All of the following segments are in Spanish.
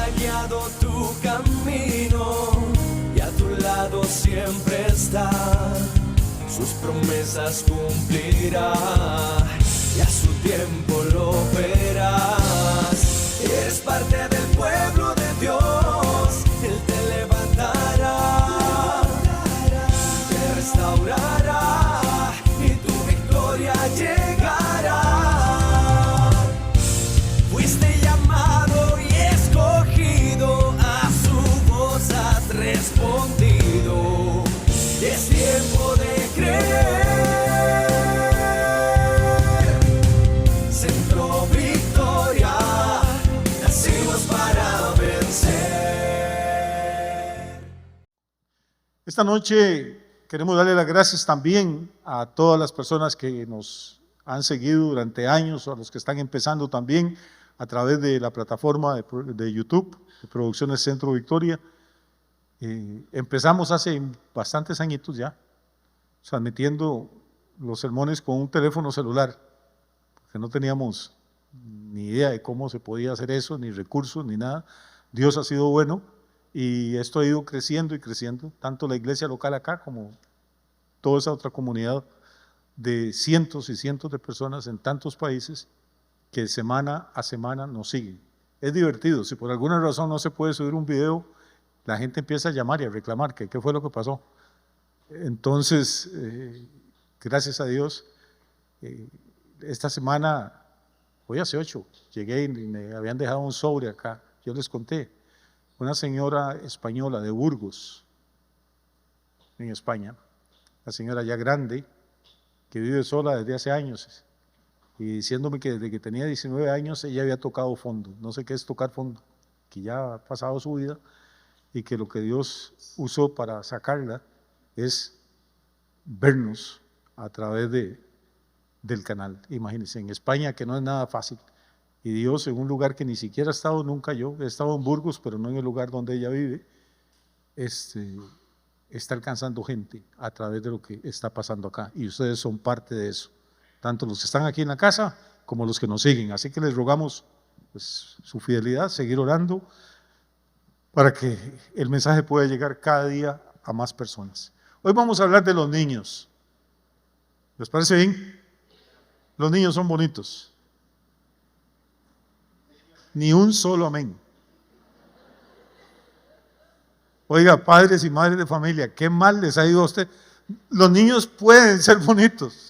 ha guiado tu camino y a tu lado siempre está. Sus promesas cumplirá y a su tiempo lo verás. Eres parte del pueblo de Dios, Él te levantará, te restaurará y tu victoria llegará. Fuiste llamado y escogido, a su voz has respondido. Es tiempo de creer. Centro Victoria, nacimos para vencer. Esta noche queremos darle las gracias también a todas las personas que nos han seguido durante años, o a los que están empezando también a través de la plataforma de YouTube, de Producciones Centro Victoria. Empezamos hace bastantes añitos ya, transmitiendo los sermones con un teléfono celular, porque no teníamos ni idea de cómo se podía hacer eso, ni recursos, ni nada. Dios ha sido bueno y esto ha ido creciendo y creciendo, tanto la iglesia local acá como toda esa otra comunidad de cientos y cientos de personas en tantos países que semana a semana nos siguen. Es divertido, si por alguna razón no se puede subir un video, la gente empieza a llamar y a reclamar que qué fue lo que pasó. Entonces, gracias a Dios, esta semana, hoy hace 8, llegué y me habían dejado un sobre acá, yo les conté, una señora española de Burgos, en España, la señora ya grande, que vive sola desde hace años, y diciéndome que desde que tenía 19 años ella había tocado fondo. No sé qué es tocar fondo, que ya ha pasado su vida y que lo que Dios usó para sacarla es vernos a través del canal. Imagínense, en España, que no es nada fácil, y Dios en un lugar que ni siquiera he estado nunca yo, he estado en Burgos, pero no en el lugar donde ella vive, está alcanzando gente a través de lo que está pasando acá, y ustedes son parte de eso, tanto los que están aquí en la casa como los que nos siguen. Así que les rogamos pues, su fidelidad, seguir orando para que el mensaje pueda llegar cada día a más personas. Hoy vamos a hablar de los niños. ¿Les parece bien? Los niños son bonitos. Ni un solo amén. Oiga, padres y madres de familia, ¿qué mal les ha ido a usted? Los niños pueden ser bonitos.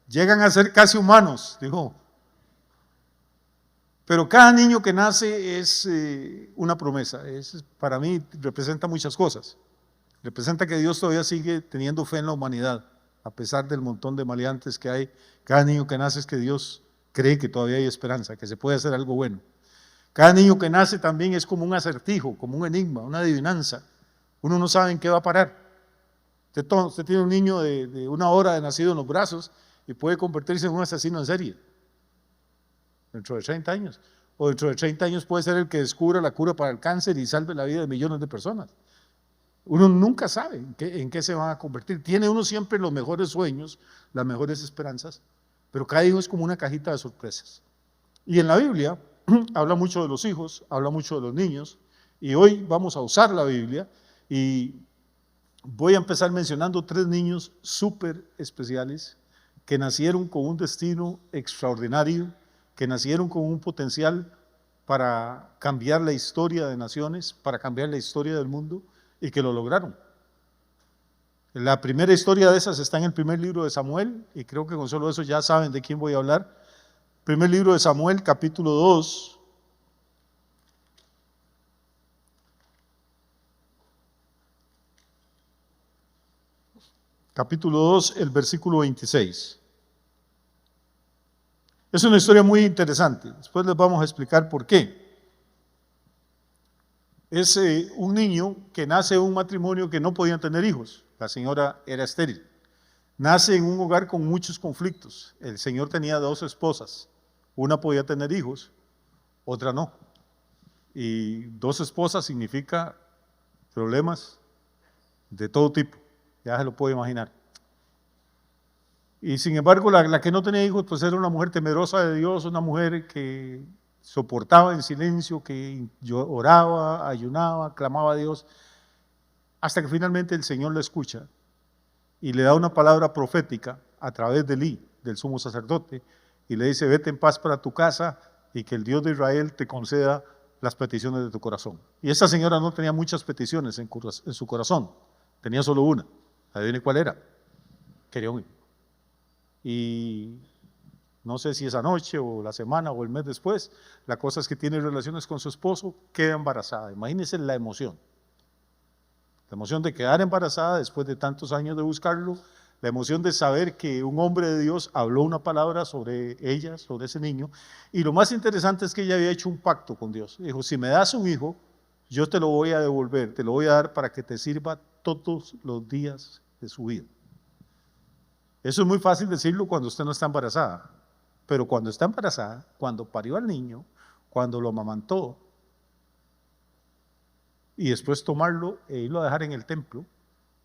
Llegan a ser casi humanos, dijo. Pero cada niño que nace es una promesa. Para mí representa muchas cosas. Representa que Dios todavía sigue teniendo fe en la humanidad, a pesar del montón de maleantes que hay. Cada niño que nace es que Dios cree que todavía hay esperanza, que se puede hacer algo bueno. Cada niño que nace también es como un acertijo, como un enigma, una adivinanza. Uno no sabe en qué va a parar. Usted tiene un niño de 1 hora de nacido en los brazos y puede convertirse en un asesino en serie dentro de 30 años. O dentro de 30 años puede ser el que descubra la cura para el cáncer y salve la vida de millones de personas. Uno nunca sabe en qué se van a convertir. Tiene uno siempre los mejores sueños, las mejores esperanzas, pero cada hijo es como una cajita de sorpresas. Y en la Biblia habla mucho de los hijos, habla mucho de los niños, y hoy vamos a usar la Biblia y voy a empezar mencionando 3 niños súper especiales que nacieron con un destino extraordinario, que nacieron con un potencial para cambiar la historia de naciones, para cambiar la historia del mundo, y que lo lograron. La primera historia de esas está en el primer libro de Samuel, y creo que con solo eso ya saben de quién voy a hablar. Primer libro de Samuel, capítulo 2. Capítulo 2, el versículo 26. Es una historia muy interesante, después les vamos a explicar por qué. Es un niño que nace en un matrimonio que no podían tener hijos, la señora era estéril. Nace en un hogar con muchos conflictos, el señor tenía 2 esposas, una podía tener hijos, otra no. Y 2 esposas significa problemas de todo tipo, ya se lo puedo imaginar. Y sin embargo, la que no tenía hijos, pues era una mujer temerosa de Dios, una mujer que soportaba en silencio, que yo oraba, ayunaba, clamaba a Dios, hasta que finalmente el Señor lo escucha y le da una palabra profética a través de Elí, del sumo sacerdote, y le dice: vete en paz para tu casa y que el Dios de Israel te conceda las peticiones de tu corazón. Y esta señora no tenía muchas peticiones en su corazón, tenía solo una. ¿Adivine cuál era? Quería un hijo. Y no sé si esa noche o la semana o el mes después, la cosa es que tiene relaciones con su esposo, queda embarazada. Imagínense la emoción. La emoción de quedar embarazada después de tantos años de buscarlo, la emoción de saber que un hombre de Dios habló una palabra sobre ella, sobre ese niño. Y lo más interesante es que ella había hecho un pacto con Dios. Dijo: si me das un hijo, yo te lo voy a devolver, te lo voy a dar para que te sirva todos los días de su vida. Eso es muy fácil decirlo cuando usted no está embarazada, pero cuando está embarazada, cuando parió al niño, cuando lo amamantó, y después tomarlo e irlo a dejar en el templo,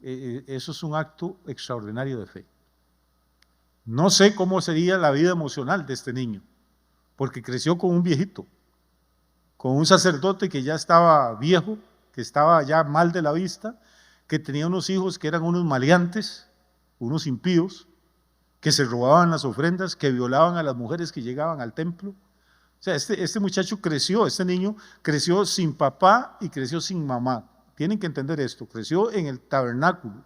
eso es un acto extraordinario de fe. No sé cómo sería la vida emocional de este niño, porque creció con un viejito, con un sacerdote que ya estaba viejo, que estaba ya mal de la vista, que tenía unos hijos que eran unos maleantes, unos impíos, que se robaban las ofrendas, que violaban a las mujeres que llegaban al templo. O sea, este muchacho creció, este niño creció sin papá y creció sin mamá. Tienen que entender esto, creció en el tabernáculo.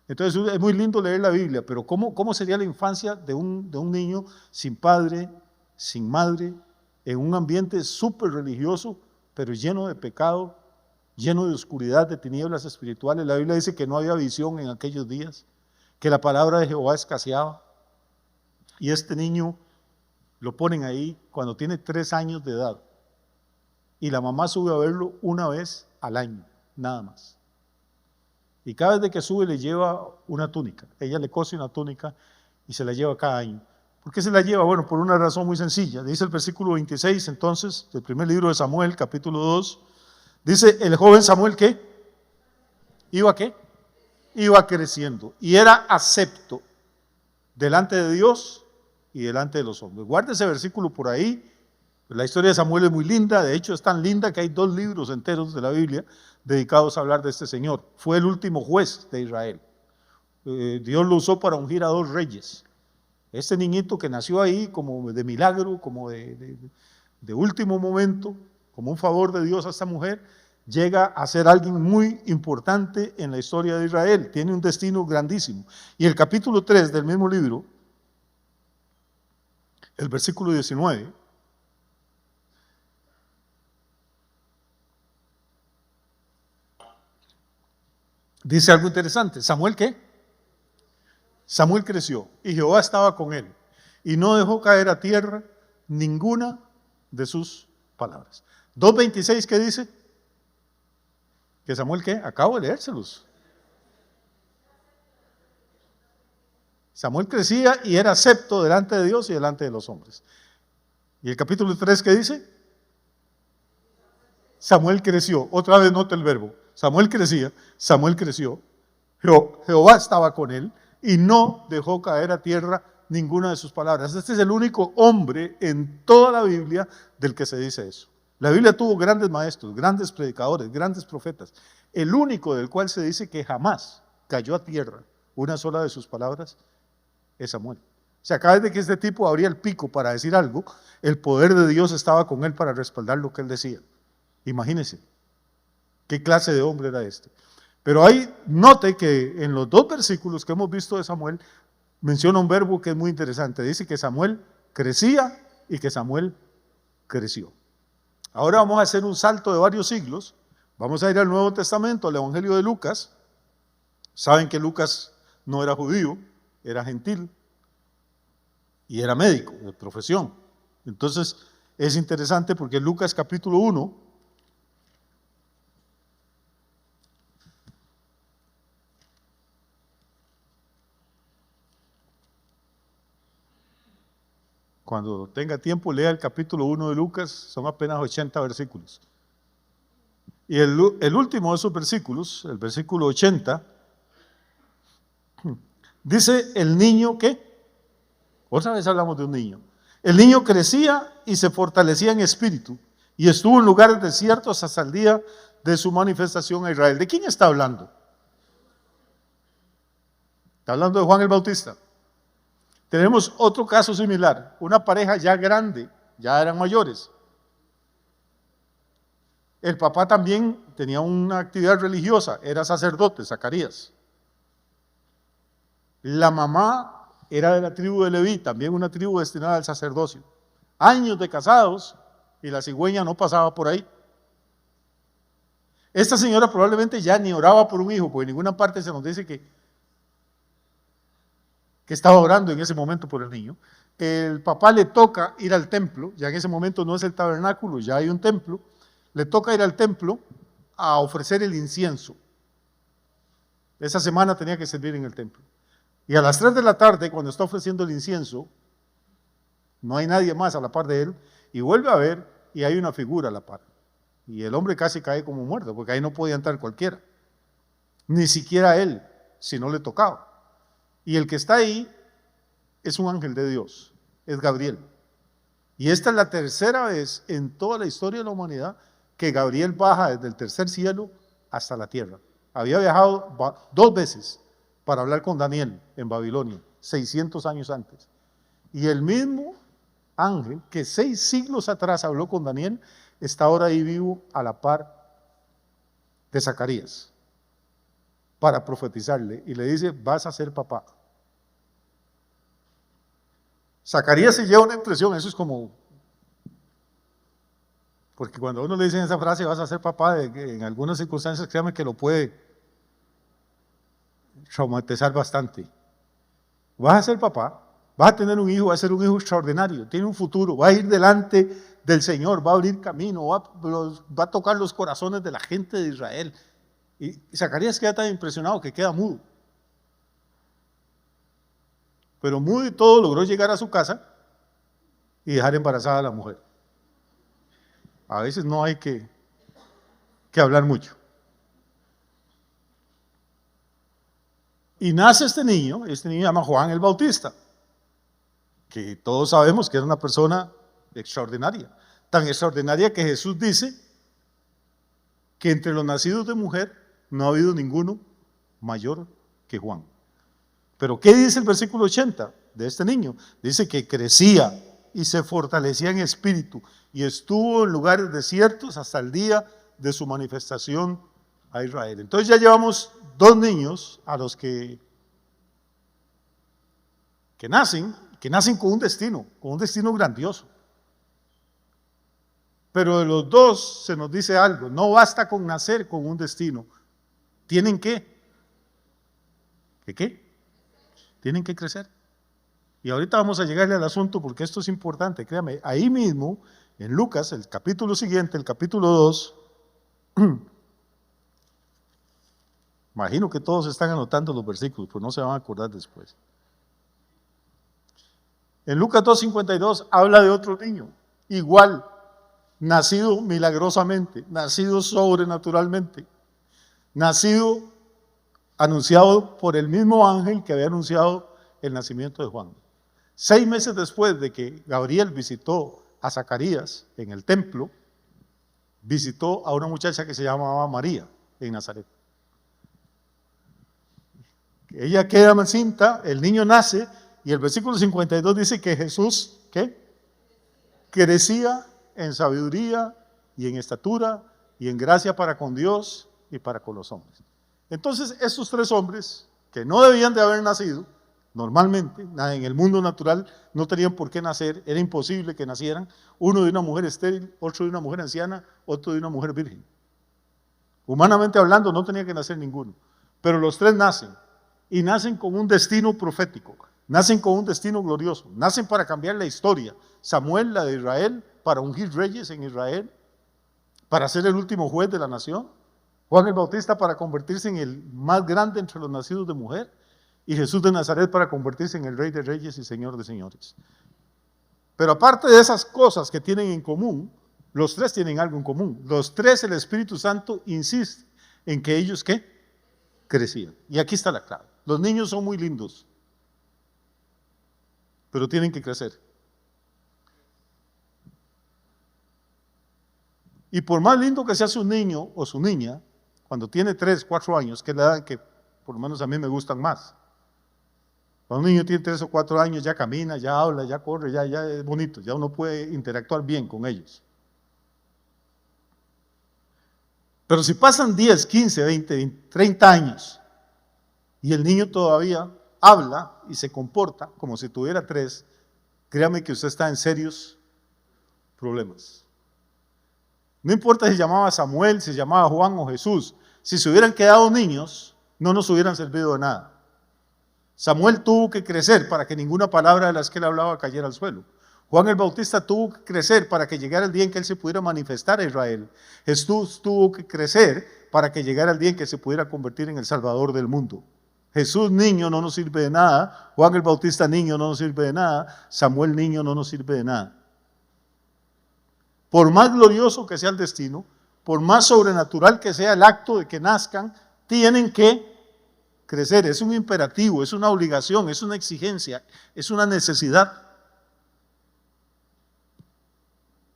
Entonces es muy lindo leer la Biblia, pero ¿cómo sería la infancia de un niño sin padre, sin madre, en un ambiente súper religioso, pero lleno de pecado, lleno de oscuridad, de tinieblas espirituales? La Biblia dice que no había visión en aquellos días, que la palabra de Jehová escaseaba. Y este niño lo ponen ahí cuando tiene 3 años de edad. Y la mamá sube a verlo una vez al año, nada más. Y cada vez que sube le lleva una túnica. Ella le cose una túnica y se la lleva cada año. ¿Por qué se la lleva? Bueno, por una razón muy sencilla. Dice el versículo 26, entonces, del primer libro de Samuel, capítulo 2. Dice: el joven Samuel, ¿qué? ¿Iba qué? Iba creciendo y era acepto delante de Dios y delante de los hombres. Guarde ese versículo por ahí. La historia de Samuel es muy linda, de hecho es tan linda que hay 2 libros enteros de la Biblia dedicados a hablar de este señor. Fue el último juez de Israel. Dios lo usó para ungir a 2 reyes. Este niñito que nació ahí como de milagro, como de último momento, como un favor de Dios a esta mujer, llega a ser alguien muy importante en la historia de Israel. Tiene un destino grandísimo. Y el capítulo 3 del mismo libro, el versículo 19, dice algo interesante. ¿Samuel qué? Samuel creció y Jehová estaba con él y no dejó caer a tierra ninguna de sus palabras. 2:26, ¿qué dice? ¿Que Samuel qué? Acabo de leérselos. Samuel crecía y era acepto delante de Dios y delante de los hombres. ¿Y el capítulo 3 qué dice? Samuel creció. Otra vez nota el verbo. Samuel crecía, Samuel creció. Jehová estaba con él y no dejó caer a tierra ninguna de sus palabras. Este es el único hombre en toda la Biblia del que se dice eso. La Biblia tuvo grandes maestros, grandes predicadores, grandes profetas. El único del cual se dice que jamás cayó a tierra una sola de sus palabras es Samuel. O sea, cada vez de que este tipo abría el pico para decir algo, el poder de Dios estaba con él para respaldar lo que él decía. Imagínense qué clase de hombre era este. Pero ahí note que en los 2 versículos que hemos visto de Samuel menciona un verbo que es muy interesante. Dice que Samuel crecía y que Samuel creció. Ahora vamos a hacer un salto de varios siglos. Vamos a ir al Nuevo Testamento, al Evangelio de Lucas. Saben que Lucas no era judío, era gentil y era médico de profesión. Entonces es interesante porque Lucas capítulo 1, cuando tenga tiempo, lea el capítulo 1 de Lucas, son apenas 80 versículos. Y el último de esos versículos, el versículo 80, dice: el niño, ¿qué? Otra vez hablamos de un niño. El niño crecía y se fortalecía en espíritu y estuvo en lugares desiertos hasta el día de su manifestación a Israel. ¿De quién está hablando? Está hablando de Juan el Bautista. Tenemos otro caso similar, una pareja ya grande, ya eran mayores. El papá también tenía una actividad religiosa, era sacerdote, Zacarías. La mamá era de la tribu de Leví, también una tribu destinada al sacerdocio. Años de casados y la cigüeña no pasaba por ahí. Esta señora probablemente ya ni oraba por un hijo, porque en ninguna parte se nos dice que estaba orando en ese momento por el niño. El papá le toca ir al templo, ya en ese momento no es el tabernáculo, ya hay un templo. Le toca ir al templo a ofrecer el incienso. Esa semana tenía que servir en el templo. Y a las 3 de la tarde, cuando está ofreciendo el incienso, no hay nadie más a la par de él, y vuelve a ver, y hay una figura a la par. Y el hombre casi cae como muerto, porque ahí no podía entrar cualquiera. Ni siquiera él, si no le tocaba. Y el que está ahí es un ángel de Dios, es Gabriel. Y esta es la tercera vez en toda la historia de la humanidad que Gabriel baja desde el tercer cielo hasta la tierra. Había viajado 2 veces para hablar con Daniel en Babilonia, 600 años antes. Y el mismo ángel que 6 siglos atrás habló con Daniel, está ahora ahí vivo a la par de Zacarías para profetizarle y le dice: vas a ser papá. Zacarías se lleva una impresión, eso es como, porque cuando a uno le dicen esa frase, vas a ser papá, en algunas circunstancias, créame que lo puede traumatizar bastante. Vas a ser papá, vas a tener un hijo, va a ser un hijo extraordinario, tiene un futuro, va a ir delante del Señor, va a abrir camino, va a tocar los corazones de la gente de Israel. Y Zacarías queda tan impresionado que queda mudo. Pero mudo y todo, logró llegar a su casa y dejar embarazada a la mujer. A veces no hay que hablar mucho. Y nace este niño se llama Juan el Bautista, que todos sabemos que era una persona extraordinaria, tan extraordinaria que Jesús dice que entre los nacidos de mujer no ha habido ninguno mayor que Juan. Pero ¿qué dice el versículo 80 de este niño? Dice que crecía y se fortalecía en espíritu y estuvo en lugares desiertos hasta el día de su manifestación a Israel. Entonces ya llevamos 2 niños a los que nacen con un destino grandioso. Pero de los 2 se nos dice algo: no basta con nacer con un destino, tienen que tienen que crecer. Y ahorita vamos a llegarle al asunto porque esto es importante, créame. Ahí mismo, en Lucas, el capítulo siguiente, el capítulo 2, imagino que todos están anotando los versículos, pues no se van a acordar después. En Lucas 2:52 habla de otro niño, igual, nacido milagrosamente, nacido sobrenaturalmente, nacido anunciado por el mismo ángel que había anunciado el nacimiento de Juan. 6 meses después de que Gabriel visitó a Zacarías en el templo, visitó a una muchacha que se llamaba María en Nazaret. Ella queda encinta, el niño nace, y el versículo 52 dice que Jesús, ¿qué? Crecía en sabiduría y en estatura y en gracia para con Dios y para con los hombres. Entonces, estos 3 hombres, que no debían de haber nacido, normalmente, en el mundo natural, no tenían por qué nacer, era imposible que nacieran, uno de una mujer estéril, otro de una mujer anciana, otro de una mujer virgen. Humanamente hablando, no tenía que nacer ninguno, pero los 3 nacen, y nacen con un destino profético, nacen con un destino glorioso, nacen para cambiar la historia. Samuel, la de Israel, para ungir reyes en Israel, para ser el último juez de la nación. Juan el Bautista para convertirse en el más grande entre los nacidos de mujer, y Jesús de Nazaret para convertirse en el Rey de Reyes y Señor de Señores. Pero aparte de esas cosas que tienen en común, los 3 tienen algo en común. Los 3, el Espíritu Santo insiste en que ellos, ¿qué? Crecían. Y aquí está la clave. Los niños son muy lindos, pero tienen que crecer. Y por más lindo que sea su niño o su niña, cuando tiene 3, 4 años, que es la edad en que por lo menos a mí me gustan más. Cuando un niño tiene 3 o 4 años ya camina, ya habla, ya corre, ya es bonito, ya uno puede interactuar bien con ellos. Pero si pasan 10, 15, 20, 30 años y el niño todavía habla y se comporta como si tuviera 3, créame que usted está en serios problemas. No importa si llamaba Samuel, si llamaba Juan o Jesús, si se hubieran quedado niños, no nos hubieran servido de nada. Samuel tuvo que crecer para que ninguna palabra de las que él hablaba cayera al suelo. Juan el Bautista tuvo que crecer para que llegara el día en que él se pudiera manifestar a Israel. Jesús tuvo que crecer para que llegara el día en que se pudiera convertir en el Salvador del mundo. Jesús niño no nos sirve de nada, Juan el Bautista niño no nos sirve de nada, Samuel niño no nos sirve de nada. Por más glorioso que sea el destino, por más sobrenatural que sea el acto de que nazcan, tienen que crecer. Es un imperativo, es una obligación, es una exigencia, es una necesidad.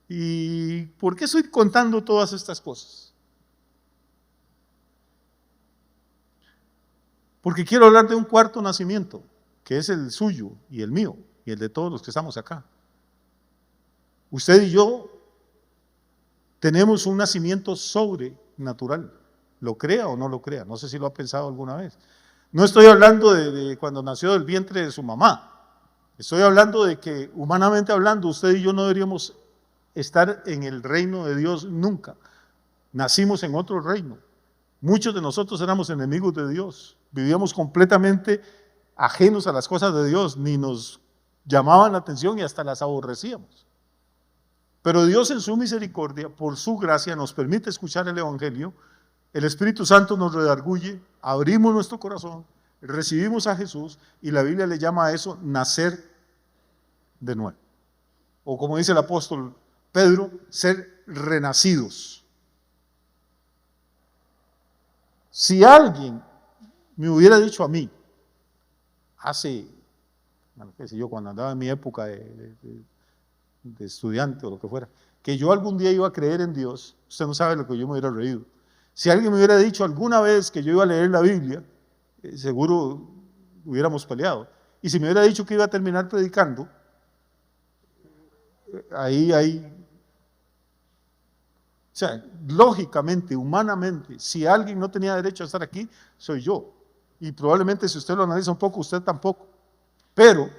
¿Y por qué estoy contando todas estas cosas? Porque quiero hablar de un cuarto nacimiento, que es el suyo y el mío y el de todos los que estamos acá. Usted y yo tenemos un nacimiento sobrenatural, lo crea o no lo crea, no sé si lo ha pensado alguna vez. No estoy hablando de cuando nació del vientre de su mamá, estoy hablando de que humanamente hablando usted y yo no deberíamos estar en el reino de Dios nunca. Nacimos en otro reino. Muchos de nosotros éramos enemigos de Dios, vivíamos completamente ajenos a las cosas de Dios, ni nos llamaban la atención y hasta las aborrecíamos. Pero Dios en su misericordia, por su gracia, nos permite escuchar el Evangelio. El Espíritu Santo nos redarguye, abrimos nuestro corazón, recibimos a Jesús y la Biblia le llama a eso nacer de nuevo. O como dice el apóstol Pedro, ser renacidos. Si alguien me hubiera dicho a mí, hace, qué sé yo, cuando andaba en mi época de estudiante o lo que fuera, que yo algún día iba a creer en Dios, usted no sabe lo que yo me hubiera reído. Si alguien me hubiera dicho alguna vez que yo iba a leer la Biblia, seguro hubiéramos peleado. Y si me hubiera dicho que iba a terminar predicando, o sea, lógicamente, humanamente, si alguien no tenía derecho a estar aquí, soy yo. Y probablemente si usted lo analiza un poco, usted tampoco. Pero,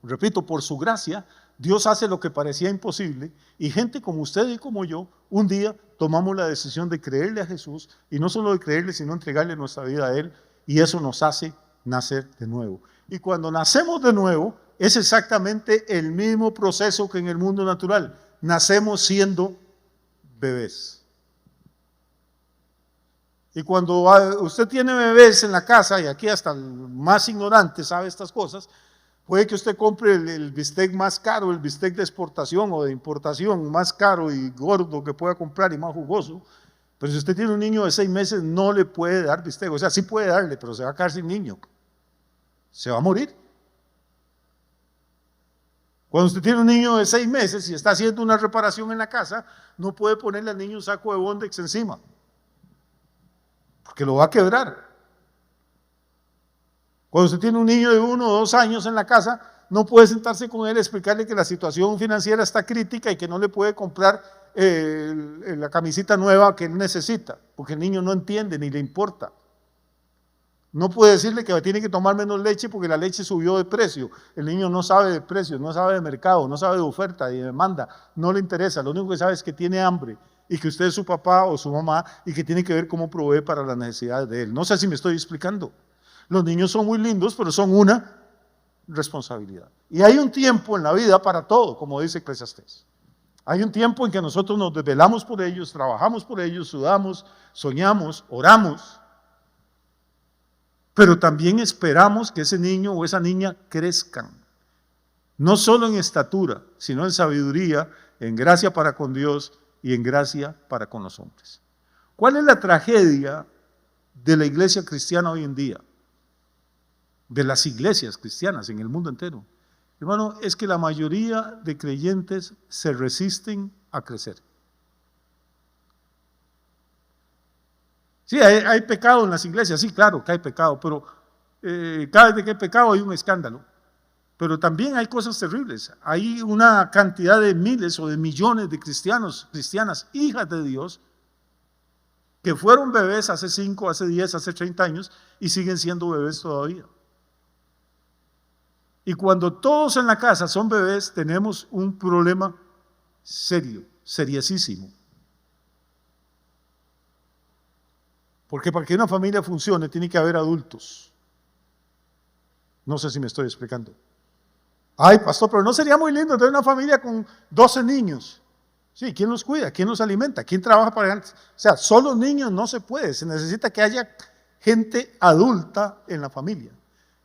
repito, por su gracia, Dios hace lo que parecía imposible y gente como usted y como yo, un día tomamos la decisión de creerle a Jesús y no solo de creerle, sino entregarle nuestra vida a Él y eso nos hace nacer de nuevo. Y cuando nacemos de nuevo, es exactamente el mismo proceso que en el mundo natural. Nacemos siendo bebés. Y cuando usted tiene bebés en la casa, y aquí hasta el más ignorante sabe estas cosas, puede que usted compre el bistec más caro, el bistec de exportación o de importación más caro y gordo que pueda comprar y más jugoso, pero si usted tiene un niño de 6 meses no le puede dar bistec, o sea, sí puede darle, pero se va a quedar sin niño, se va a morir. Cuando usted tiene un niño de 6 meses y está haciendo una reparación en la casa, no puede ponerle al niño un saco de Bondex encima, porque lo va a quebrar. Cuando usted tiene un niño de 1 o 2 años en la casa, no puede sentarse con él y explicarle que la situación financiera está crítica y que no le puede comprar la camisita nueva que él necesita, porque el niño no entiende ni le importa. No puede decirle que tiene que tomar menos leche porque la leche subió de precio. El niño no sabe de precios, no sabe de mercado, no sabe de oferta y de demanda, no le interesa. Lo único que sabe es que tiene hambre y que usted es su papá o su mamá y que tiene que ver cómo provee para las necesidades de él. No sé si me estoy explicando. Los niños son muy lindos, pero son una responsabilidad. Y hay un tiempo en la vida para todo, como dice Eclesiastés. Hay un tiempo en que nosotros nos desvelamos por ellos, trabajamos por ellos, sudamos, soñamos, oramos, pero también esperamos que ese niño o esa niña crezcan, no solo en estatura, sino en sabiduría, en gracia para con Dios y en gracia para con los hombres. ¿Cuál es la tragedia de la iglesia cristiana hoy en día? De las iglesias cristianas en el mundo entero. Hermano, es que la mayoría de creyentes se resisten a crecer. Sí, hay pecado en las iglesias, sí, claro que hay pecado, pero cada vez que hay pecado hay un escándalo. Pero también hay cosas terribles. Hay una cantidad de miles o de millones de cristianos, cristianas, hijas de Dios, que fueron bebés hace 5, hace 10, hace 30 años y siguen siendo bebés todavía. Y cuando todos en la casa son bebés, tenemos un problema serio, seriosísimo. Porque para que una familia funcione tiene que haber adultos. No sé si me estoy explicando. Ay, pastor, pero no sería muy lindo tener una familia con 12 niños. Sí, ¿quién los cuida? ¿Quién los alimenta? ¿Quién trabaja para...? O sea, solo niños no se puede. Se necesita que haya gente adulta en la familia.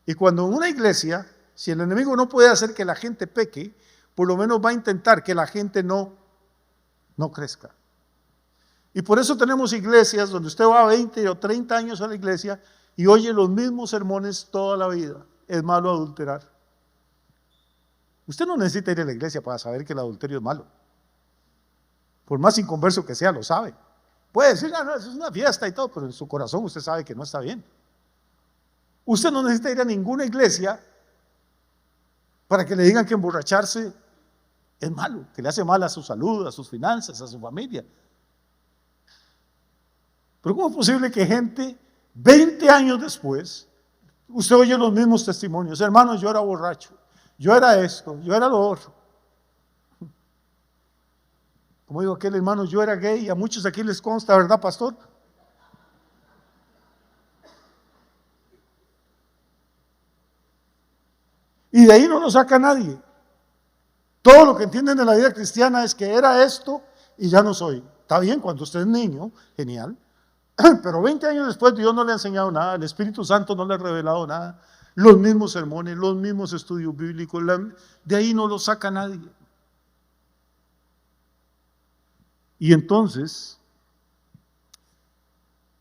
Y cuando en una iglesia, si el enemigo no puede hacer que la gente peque, por lo menos va a intentar que la gente no crezca. Y por eso tenemos iglesias donde usted va 20 o 30 años a la iglesia y oye los mismos sermones toda la vida. Es malo adulterar. Usted no necesita ir a la iglesia para saber que el adulterio es malo. Por más inconverso que sea, lo sabe. Puede decir, no, eso es una fiesta y todo, pero en su corazón usted sabe que no está bien. Usted no necesita ir a ninguna iglesia para que le digan que emborracharse es malo, que le hace mal a su salud, a sus finanzas, a su familia. Pero ¿cómo es posible que gente, 20 años después, usted oye los mismos testimonios? Hermanos, yo era borracho, yo era esto, yo era lo otro. Como dijo aquel hermano, yo era gay, a muchos aquí les consta, ¿verdad, pastor? Y de ahí no lo saca nadie. Todo lo que entienden de la vida cristiana es que era esto y ya no soy. Está bien, cuando usted es niño, genial. Pero 20 años después Dios no le ha enseñado nada, el Espíritu Santo no le ha revelado nada. Los mismos sermones, los mismos estudios bíblicos, de ahí no lo saca nadie. Y entonces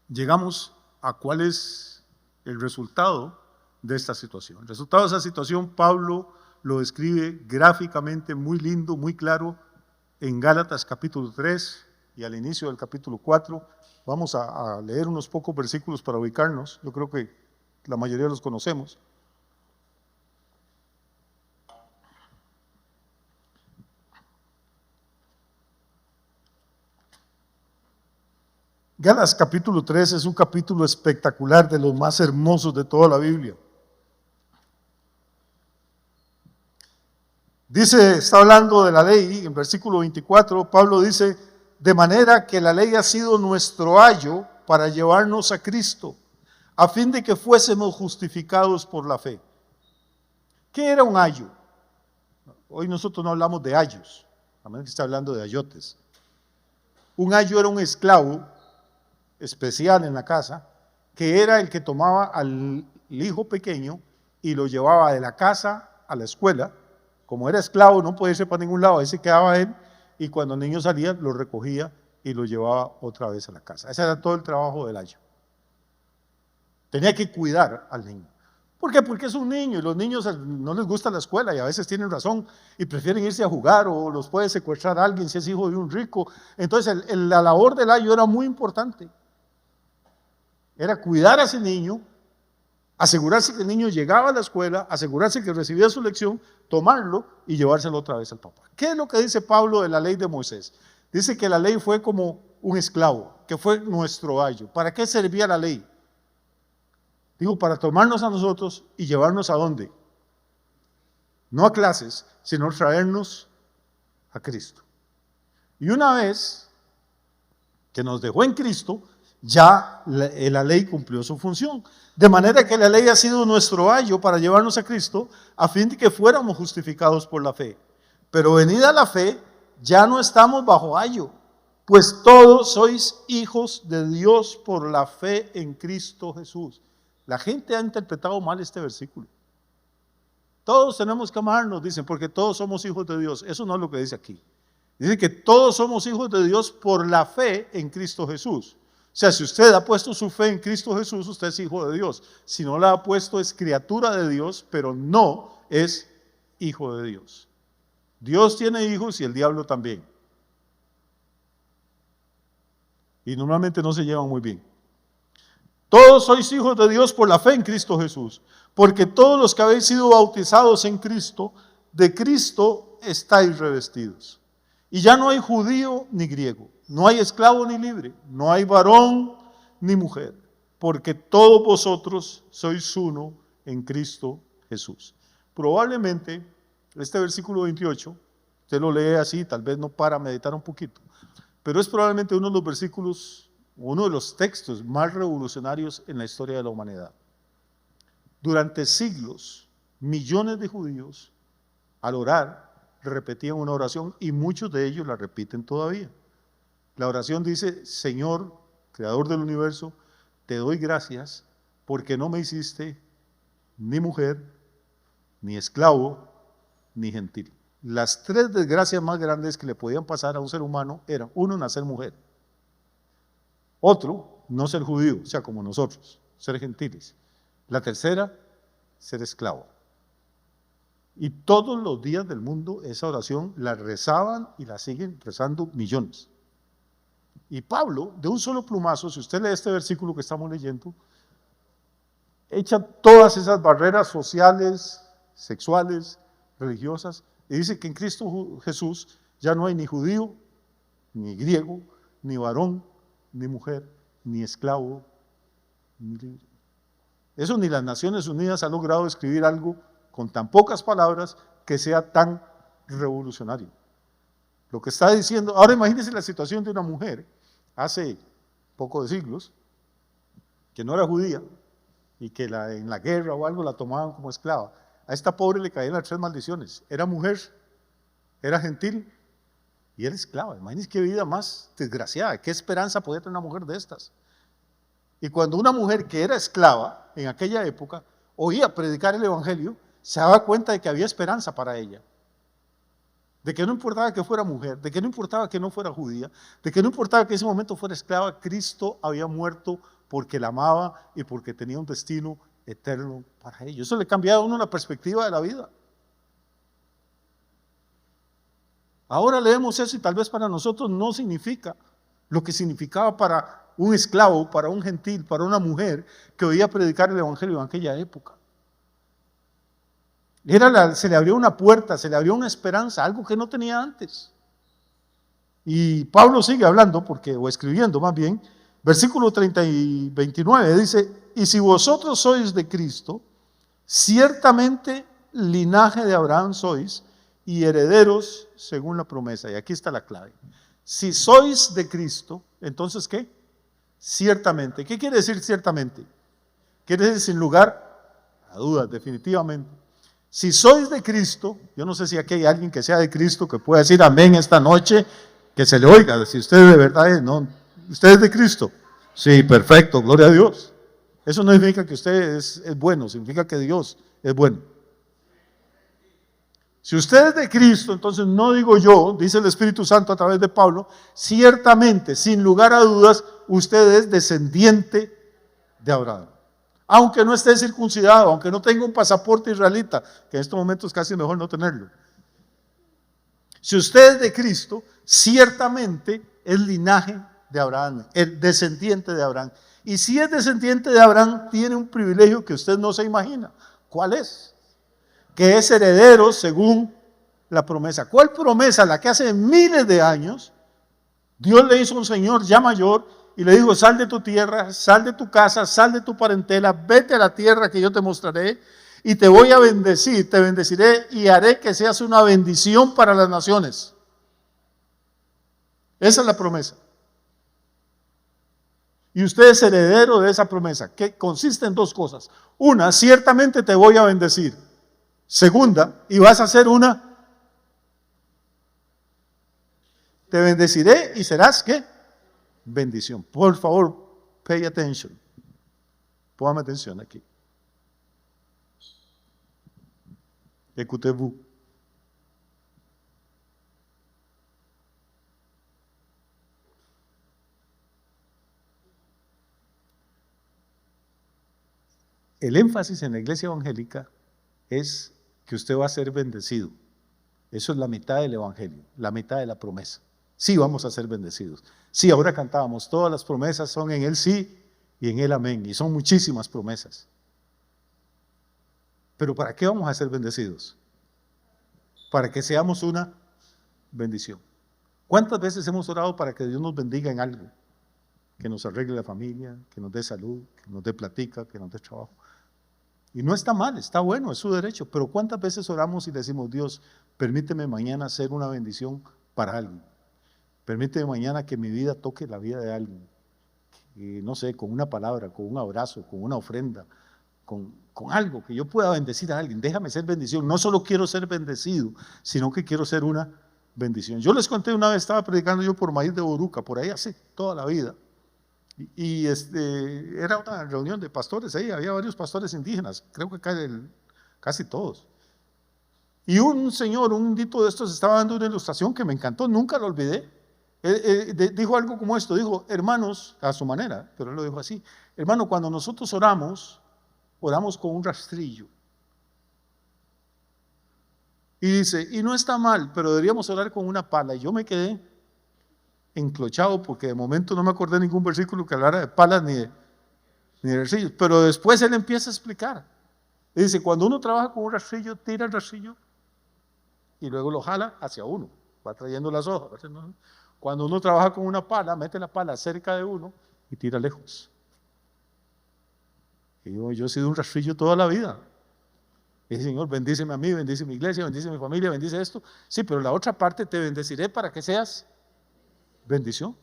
llegamos a cuál es el resultado de esta situación. El resultado de esa situación, Pablo lo describe gráficamente muy lindo, muy claro, en Gálatas capítulo 3 y al inicio del capítulo 4. Vamos a leer unos pocos versículos para ubicarnos. Yo creo que la mayoría los conocemos. Gálatas capítulo 3 es un capítulo espectacular, de los más hermosos de toda la Biblia. Dice, está hablando de la ley, en versículo 24, Pablo dice, de manera que la ley ha sido nuestro ayo para llevarnos a Cristo, a fin de que fuésemos justificados por la fe. ¿Qué era un ayo? Hoy nosotros no hablamos de ayos, a menos que esté hablando de ayotes. Un ayo era un esclavo especial en la casa, que era el que tomaba al hijo pequeño y lo llevaba de la casa a la escuela. Como era esclavo, no podía irse para ningún lado, ahí se quedaba él, y cuando el niño salía, lo recogía y lo llevaba otra vez a la casa. Ese era todo el trabajo del ayo. Tenía que cuidar al niño. ¿Por qué? Porque es un niño, y los niños no les gusta la escuela, y a veces tienen razón, y prefieren irse a jugar, o los puede secuestrar a alguien si es hijo de un rico. Entonces, la labor del ayo era muy importante. Era cuidar a ese niño, asegurarse que el niño llegaba a la escuela, asegurarse que recibía su lección, tomarlo y llevárselo otra vez al papá. ¿Qué es lo que dice Pablo de la ley de Moisés? Dice que la ley fue como un esclavo, que fue nuestro ayo. ¿Para qué servía la ley? Digo, para tomarnos a nosotros y llevarnos a dónde. No a clases, sino traernos a Cristo. Y una vez que nos dejó en Cristo, ya la ley cumplió su función. De manera que la ley ha sido nuestro ayo para llevarnos a Cristo, a fin de que fuéramos justificados por la fe. Pero venida la fe, ya no estamos bajo ayo, pues todos sois hijos de Dios por la fe en Cristo Jesús. La gente ha interpretado mal este versículo. Todos tenemos que amarnos, dicen, porque todos somos hijos de Dios. Eso no es lo que dice aquí. Dice que todos somos hijos de Dios por la fe en Cristo Jesús. O sea, si usted ha puesto su fe en Cristo Jesús, usted es hijo de Dios. Si no la ha puesto, es criatura de Dios, pero no es hijo de Dios. Dios tiene hijos y el diablo también. Y normalmente no se llevan muy bien. Todos sois hijos de Dios por la fe en Cristo Jesús, porque todos los que habéis sido bautizados en Cristo, de Cristo estáis revestidos. Y ya no hay judío ni griego, no hay esclavo ni libre, no hay varón ni mujer, porque todos vosotros sois uno en Cristo Jesús. Probablemente este versículo 28, usted lo lee así, tal vez no para meditar un poquito, pero es probablemente uno de los versículos, uno de los textos más revolucionarios en la historia de la humanidad. Durante siglos, millones de judíos, al orar, repetían una oración y muchos de ellos la repiten todavía. La oración dice: Señor, Creador del universo, te doy gracias porque no me hiciste ni mujer, ni esclavo, ni gentil. Las tres desgracias más grandes que le podían pasar a un ser humano eran: uno, nacer mujer; otro, no ser judío, o sea, como nosotros, ser gentiles; la tercera, ser esclavo. Y todos los días del mundo esa oración la rezaban y la siguen rezando millones. Y Pablo, de un solo plumazo, si usted lee este versículo que estamos leyendo, echa todas esas barreras sociales, sexuales, religiosas, y dice que en Cristo Jesús ya no hay ni judío, ni griego, ni varón, ni mujer, ni esclavo, ni libre. Eso ni las Naciones Unidas han logrado escribir algo con tan pocas palabras que sea tan revolucionario. Lo que está diciendo, ahora imagínense la situación de una mujer hace pocos siglos, que no era judía y que en la guerra o algo la tomaban como esclava. A esta pobre le caían las tres maldiciones: era mujer, era gentil y era esclava. Imagínense qué vida más desgraciada, qué esperanza podía tener una mujer de estas. Y cuando una mujer que era esclava en aquella época oía predicar el evangelio, se daba cuenta de que había esperanza para ella, de que no importaba que fuera mujer, de que no importaba que no fuera judía, de que no importaba que en ese momento fuera esclava, Cristo había muerto porque la amaba y porque tenía un destino eterno para ella. Eso le cambiaba a uno la perspectiva de la vida. Ahora leemos eso y tal vez para nosotros no significa lo que significaba para un esclavo, para un gentil, para una mujer que oía predicar el evangelio en aquella época. Se le abrió una puerta, se le abrió una esperanza, algo que no tenía antes. Y Pablo sigue hablando, o escribiendo más bien, versículo 30 y 29, dice: y si vosotros sois de Cristo, ciertamente linaje de Abraham sois, y herederos según la promesa. Y aquí está la clave. Si sois de Cristo, entonces ¿qué? Ciertamente. ¿Qué quiere decir ciertamente? Quiere decir sin lugar a dudas, definitivamente. Si sois de Cristo, yo no sé si aquí hay alguien que sea de Cristo que pueda decir amén esta noche, que se le oiga, si usted de verdad es, no, usted es de Cristo. Sí, perfecto, gloria a Dios. Eso no significa que usted es bueno, significa que Dios es bueno. Si usted es de Cristo, entonces no digo yo, dice el Espíritu Santo a través de Pablo, ciertamente, sin lugar a dudas, usted es descendiente de Abraham. Aunque no esté circuncidado, aunque no tenga un pasaporte israelita, que en estos momentos casi mejor no tenerlo. Si usted es de Cristo, ciertamente es linaje de Abraham, el descendiente de Abraham. Y si es descendiente de Abraham, tiene un privilegio que usted no se imagina. ¿Cuál es? Que es heredero según la promesa. ¿Cuál promesa? La que hace miles de años Dios le hizo a un señor ya mayor y le dijo: sal de tu tierra, sal de tu casa, sal de tu parentela, vete a la tierra que yo te mostraré y te voy a bendecir, te bendeciré y haré que seas una bendición para las naciones. Esa es la promesa. Y usted es heredero de esa promesa, que consiste en dos cosas. Una, ciertamente te voy a bendecir. Segunda, y vas a ser te bendeciré y serás, ¿qué? Bendición. Por favor, pay attention. Póngame atención aquí. Écoutez-vous. El énfasis en la iglesia evangélica es que usted va a ser bendecido. Eso es la mitad del evangelio, la mitad de la promesa. Sí, vamos a ser bendecidos. Sí, ahora cantábamos, todas las promesas son en Él sí y en Él amén. Y son muchísimas promesas. Pero ¿para qué vamos a ser bendecidos? Para que seamos una bendición. ¿Cuántas veces hemos orado para que Dios nos bendiga en algo? Que nos arregle la familia, que nos dé salud, que nos dé platica, que nos dé trabajo. Y no está mal, está bueno, es su derecho. Pero ¿cuántas veces oramos y le decimos, Dios, permíteme mañana ser una bendición para alguien? Permíteme mañana que mi vida toque la vida de alguien. No sé, con una palabra, con un abrazo, con una ofrenda, con algo que yo pueda bendecir a alguien. Déjame ser bendición. No solo quiero ser bendecido, sino que quiero ser una bendición. Yo les conté una vez, estaba predicando yo por Maíz de Boruca, por ahí hace toda la vida. Y era una reunión de pastores ahí, había varios pastores indígenas, creo que casi todos. Y un señor, un dito de estos, estaba dando una ilustración que me encantó, nunca lo olvidé. Dijo algo como esto, dijo, hermanos, a su manera, pero él lo dijo así, hermano, cuando nosotros oramos con un rastrillo. Y dice, y no está mal, pero deberíamos orar con una pala. Y yo me quedé enclochado porque de momento no me acordé de ningún versículo que hablara de palas ni de rastrillos. Pero después él empieza a explicar. Y dice, cuando uno trabaja con un rastrillo, tira el rastrillo y luego lo jala hacia uno, va trayendo las hojas. Cuando uno trabaja con una pala, mete la pala cerca de uno y tira lejos. Y yo he sido un rastrillo toda la vida. Y dice, Señor, bendíceme a mí, bendice mi iglesia, bendice mi familia, bendice esto. Sí, pero la otra parte te bendeciré para que seas bendición.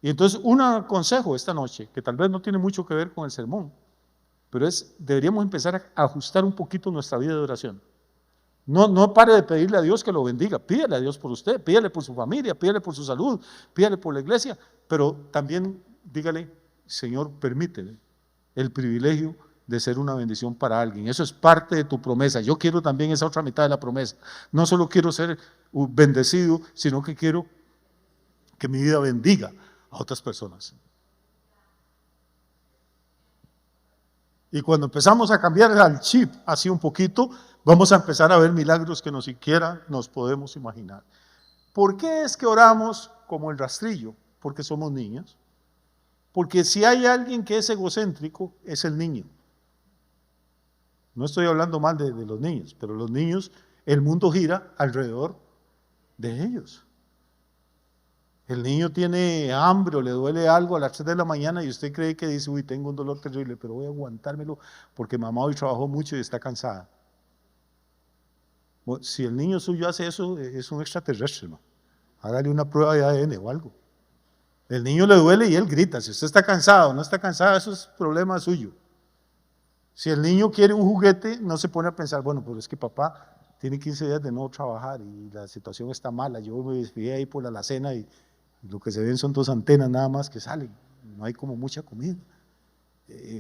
Y entonces un consejo esta noche, que tal vez no tiene mucho que ver con el sermón, pero deberíamos empezar a ajustar un poquito nuestra vida de oración. No pare de pedirle a Dios que lo bendiga, pídale a Dios por usted, pídale por su familia, pídale por su salud, pídale por la iglesia, pero también dígale, Señor, permíteme el privilegio de ser una bendición para alguien. Eso es parte de tu promesa. Yo quiero también esa otra mitad de la promesa. No solo quiero ser bendecido, sino que quiero que mi vida bendiga a otras personas. Y cuando empezamos a cambiar el chip así un poquito, vamos a empezar a ver milagros que no siquiera nos podemos imaginar. ¿Por qué es que oramos como el rastrillo? Porque somos niños. Porque si hay alguien que es egocéntrico, es el niño. No estoy hablando mal de los niños, pero los niños, el mundo gira alrededor de ellos. El niño tiene hambre o le duele algo a las 3 de la mañana y usted cree que dice, uy, tengo un dolor terrible, pero voy a aguantármelo porque mamá hoy trabajó mucho y está cansada. Bueno, si el niño suyo hace eso, es un extraterrestre, hermano. Hágale una prueba de ADN o algo. El niño le duele y él grita. Si usted está cansado o no está cansado, eso es problema suyo. Si el niño quiere un juguete, no se pone a pensar, bueno, pero es que papá tiene 15 días de no trabajar y la situación está mala. Yo me desvié ahí por la alacena y lo que se ven son 2 antenas nada más que salen. No hay como mucha comida.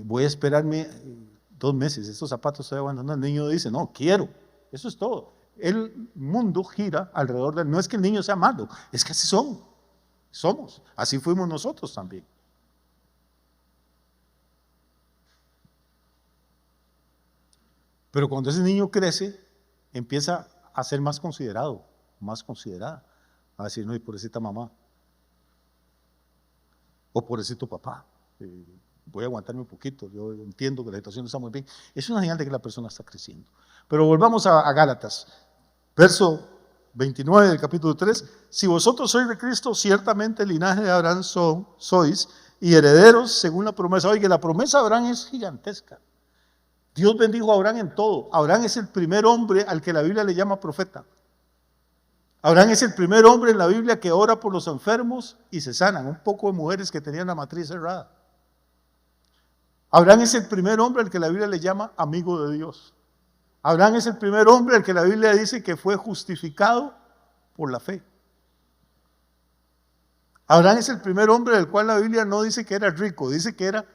Voy a esperarme 2 meses. Estos zapatos estoy aguantando. El niño dice, no, quiero. Eso es todo. El mundo gira alrededor de él. No es que el niño sea malo, es que así somos. Así fuimos nosotros también. Pero cuando ese niño crece, empieza a ser más considerado, más considerada. A decir, no, y pobrecita mamá. O pobrecito papá. Voy a aguantarme un poquito. Yo entiendo que la situación no está muy bien. Es una señal de que la persona está creciendo. Pero volvamos a Gálatas. Verso 29 del capítulo 3. Si vosotros sois de Cristo, ciertamente el linaje de Abraham sois y herederos según la promesa. Oiga, la promesa de Abraham es gigantesca. Dios bendijo a Abraham en todo. Abraham es el primer hombre al que la Biblia le llama profeta. Abraham es el primer hombre en la Biblia que ora por los enfermos y se sanan. Un poco de mujeres que tenían la matriz cerrada. Abraham es el primer hombre al que la Biblia le llama amigo de Dios. Abraham es el primer hombre al que la Biblia dice que fue justificado por la fe. Abraham es el primer hombre del cual la Biblia no dice que era rico, dice que era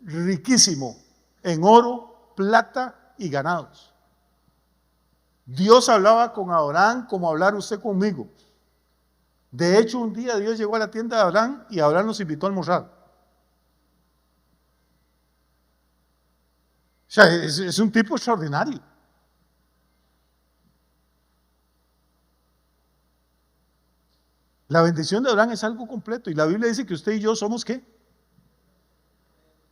riquísimo en oro, plata y ganados. Dios hablaba con Abraham como hablar usted conmigo. De hecho, un día Dios llegó a la tienda de Abraham y Abraham nos invitó a almorzar. O sea, es un tipo extraordinario. La bendición de Abraham es algo completo y la Biblia dice que usted y yo somos ¿qué?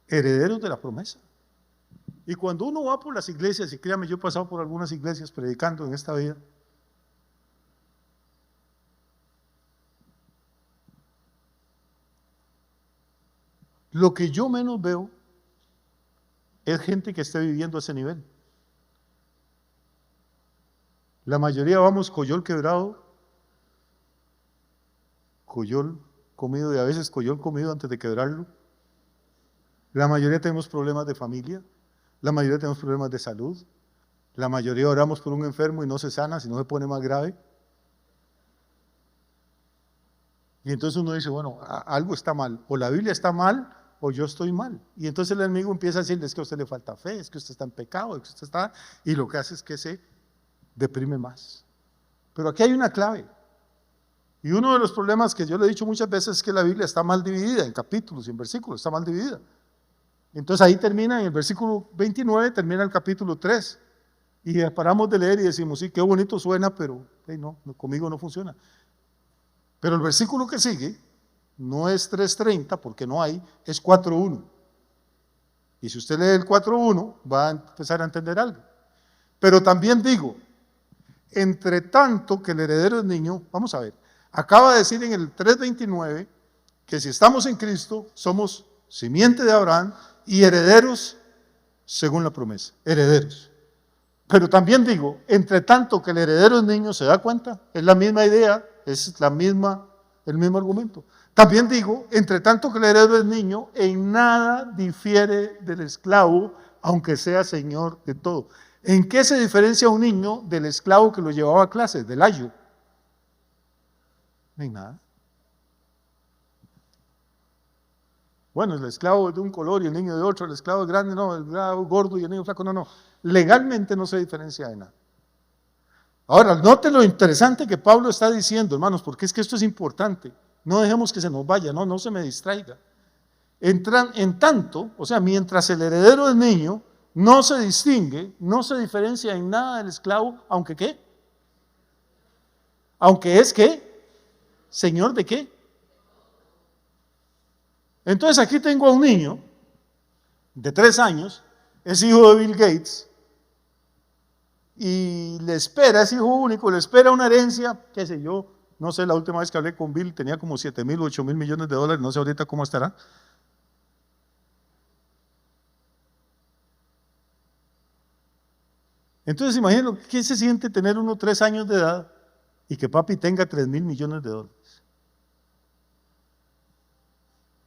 herederos de la promesa. Y cuando uno va por las iglesias, y créame, yo he pasado por algunas iglesias predicando en esta vida, lo que yo menos veo es gente que esté viviendo a ese nivel. La mayoría vamos coyol quebrado, coyol comido y a veces coyol comido antes de quebrarlo. La mayoría tenemos problemas de familia, la mayoría tenemos problemas de salud, la mayoría oramos por un enfermo y no se sana, sino se pone más grave. Y entonces uno dice, bueno, algo está mal, o la Biblia está mal, o yo estoy mal. Y entonces el enemigo empieza a decirle, es que a usted le falta fe, es que usted está en pecado, es que usted está... Y lo que hace es que se deprime más. Pero aquí hay una clave. Y uno de los problemas que yo le he dicho muchas veces es que la Biblia está mal dividida en capítulos y en versículos, está mal dividida. Entonces ahí termina, en el versículo 29, termina el capítulo 3. Y paramos de leer y decimos, sí, qué bonito suena, pero no, conmigo no funciona. Pero el versículo que sigue no es 3:30, porque no hay, es 4:1. Y si usted lee el 4:1, va a empezar a entender algo. Pero también digo, entre tanto que el heredero es niño, vamos a ver, acaba de decir en el 3:29 que si estamos en Cristo, somos simiente de Abraham y herederos según la promesa, herederos. Pero también digo, entre tanto que el heredero es niño, ¿se da cuenta? Es la misma idea, es el mismo argumento. También digo, entre tanto que el heredero es niño, en nada difiere del esclavo, aunque sea señor de todo. ¿En qué se diferencia un niño del esclavo que lo llevaba a clases, del ayo? En nada. Bueno, el esclavo es de un color y el niño de otro, el esclavo es grande, no, el esclavo gordo y el niño flaco, no. Legalmente no se diferencia de nada. Ahora, note lo interesante que Pablo está diciendo, hermanos, porque es que esto es importante. No dejemos que se nos vaya, no se me distraiga. En tanto, o sea, mientras el heredero es niño, no se distingue, no se diferencia en nada del esclavo, aunque ¿qué? Aunque es ¿qué? ¿Señor de qué? Entonces aquí tengo a un niño de 3 años, es hijo de Bill Gates, y le espera, es hijo único, le espera una herencia, qué sé yo, no sé, la última vez que hablé con Bill tenía como 7,000 o 8,000 millones de dólares, no sé ahorita cómo estará. Entonces imagínense, ¿qué se siente tener uno 3 años de edad y que papi tenga 3,000 millones de dólares?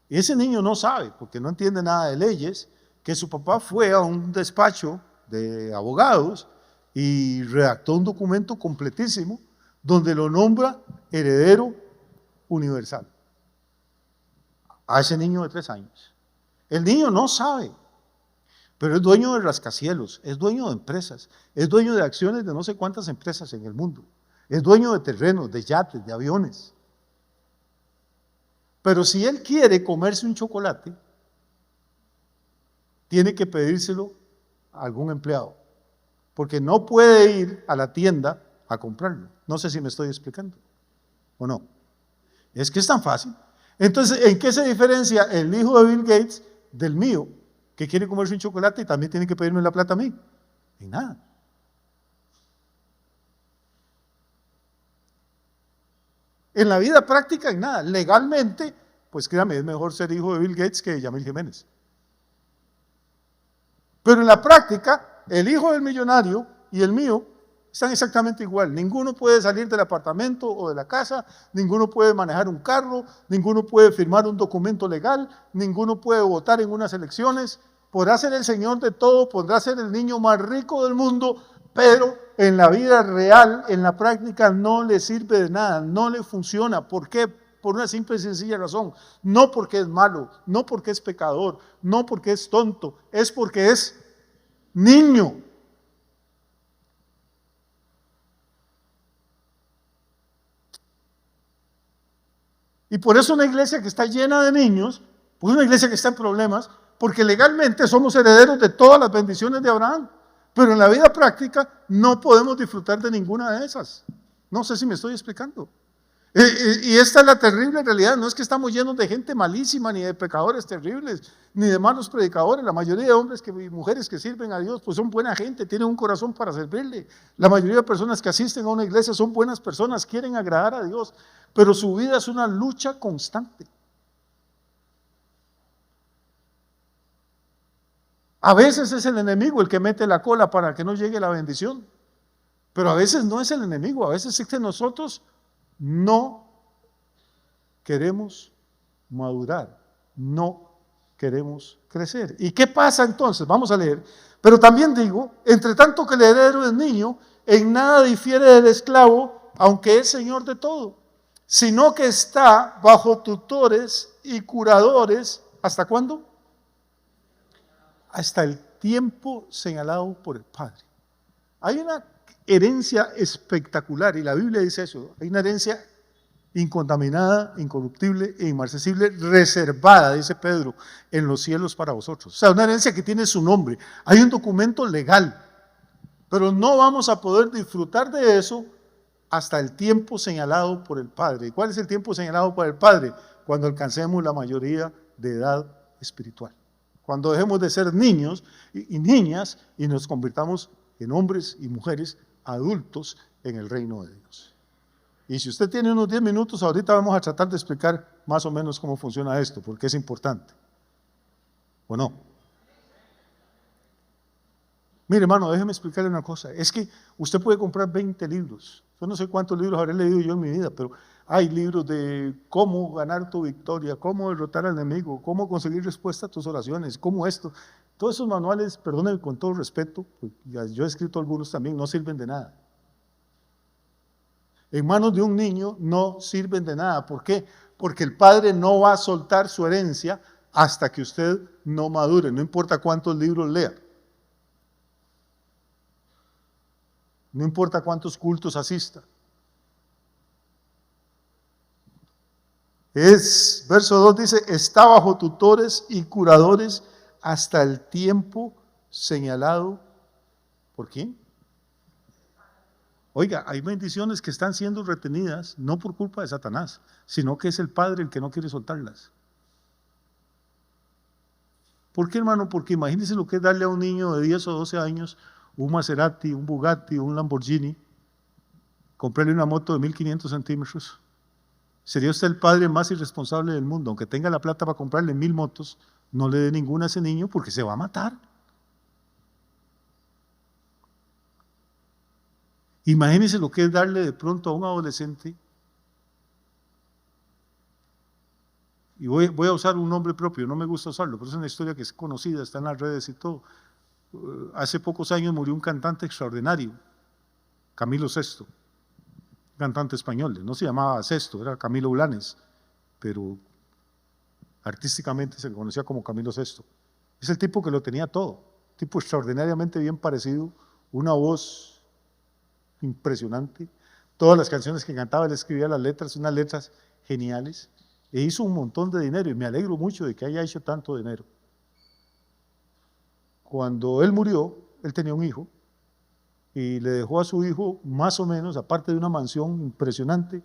Y ese niño no sabe, porque no entiende nada de leyes, que su papá fue a un despacho de abogados y redactó un documento completísimo donde lo nombra heredero universal. A ese niño de 3 años. El niño no sabe, pero es dueño de rascacielos, es dueño de empresas, es dueño de acciones de no sé cuántas empresas en el mundo, es dueño de terrenos, de yates, de aviones. Pero si él quiere comerse un chocolate, tiene que pedírselo a algún empleado, porque no puede ir a la tienda a comprarlo. No sé si me estoy explicando o no. Es que es tan fácil. Entonces, ¿en qué se diferencia el hijo de Bill Gates del mío, que quiere comerse un chocolate y también tiene que pedirme la plata a mí? En nada. En la vida práctica, en nada. Legalmente, pues créame, es mejor ser hijo de Bill Gates que de Yamil Jiménez. Pero en la práctica, el hijo del millonario y el mío están exactamente igual. Ninguno puede salir del apartamento o de la casa, ninguno puede manejar un carro, ninguno puede firmar un documento legal, ninguno puede votar en unas elecciones. Podrá ser el señor de todo, podrá ser el niño más rico del mundo, pero en la vida real, en la práctica, no le sirve de nada, no le funciona. ¿Por qué? Por una simple y sencilla razón. No porque es malo, no porque es pecador, no porque es tonto, es porque es niño. Y por eso una iglesia que está llena de niños, pues una iglesia que está en problemas, porque legalmente somos herederos de todas las bendiciones de Abraham, pero en la vida práctica no podemos disfrutar de ninguna de esas. No sé si me estoy explicando. Y esta es la terrible realidad. No es que estamos llenos de gente malísima, ni de pecadores terribles, ni de malos predicadores. La mayoría de hombres y mujeres que sirven a Dios, pues son buena gente, tienen un corazón para servirle. La mayoría de personas que asisten a una iglesia son buenas personas, quieren agradar a Dios, pero su vida es una lucha constante. A veces es el enemigo el que mete la cola para que no llegue la bendición, pero a veces no es el enemigo, a veces es que nosotros no queremos madurar, no queremos crecer. ¿Y qué pasa entonces? Vamos a leer. Pero también digo, entre tanto que el heredero es niño, en nada difiere del esclavo, aunque es señor de todo, sino que está bajo tutores y curadores. ¿Hasta cuándo? Hasta el tiempo señalado por el Padre. Hay una herencia espectacular, y la Biblia dice eso, hay una herencia incontaminada, incorruptible e inmarcesible, reservada, dice Pedro, en los cielos para vosotros. O sea, una herencia que tiene su nombre. Hay un documento legal, pero no vamos a poder disfrutar de eso hasta el tiempo señalado por el Padre. ¿Y cuál es el tiempo señalado por el Padre? Cuando alcancemos la mayoría de edad espiritual. Cuando dejemos de ser niños y niñas y nos convirtamos en hombres y mujeres adultos en el reino de Dios. Y si usted tiene unos 10 minutos, ahorita vamos a tratar de explicar más o menos cómo funciona esto, porque es importante. ¿O no? Mire, hermano, déjeme explicarle una cosa. Es que usted puede comprar 20 libros. Yo no sé cuántos libros habré leído yo en mi vida, pero hay libros de cómo ganar tu victoria, cómo derrotar al enemigo, cómo conseguir respuesta a tus oraciones, cómo esto. Todos esos manuales, perdónenme con todo respeto, pues yo he escrito algunos también, no sirven de nada. En manos de un niño no sirven de nada. ¿Por qué? Porque el padre no va a soltar su herencia hasta que usted no madure, no importa cuántos libros lea. No importa cuántos cultos asista. Verso 2 dice, está bajo tutores y curadores hasta el tiempo señalado. ¿Por quién? Oiga, hay bendiciones que están siendo retenidas no por culpa de Satanás, sino que es el Padre el que no quiere soltarlas. ¿Por qué, hermano? Porque imagínense lo que es darle a un niño de 10 o 12 años un Maserati, un Bugatti, un Lamborghini, comprarle una moto de 1500 centímetros. Sería usted el padre más irresponsable del mundo. Aunque tenga la plata para comprarle 1000 motos, no le dé ninguna a ese niño porque se va a matar. Imagínense lo que es darle de pronto a un adolescente, y voy a usar un nombre propio, no me gusta usarlo, pero es una historia que es conocida, está en las redes y todo. Hace pocos años murió un cantante extraordinario, Camilo VI, cantante español, no se llamaba Sesto, era Camilo Blanes, pero artísticamente se le conocía como Camilo VI. Es el tipo que lo tenía todo, tipo extraordinariamente bien parecido, una voz impresionante, todas las canciones que cantaba, él escribía las letras, unas letras geniales, e hizo un montón de dinero, y me alegro mucho de que haya hecho tanto dinero. Cuando él murió, él tenía un hijo, y le dejó a su hijo más o menos, aparte de una mansión impresionante,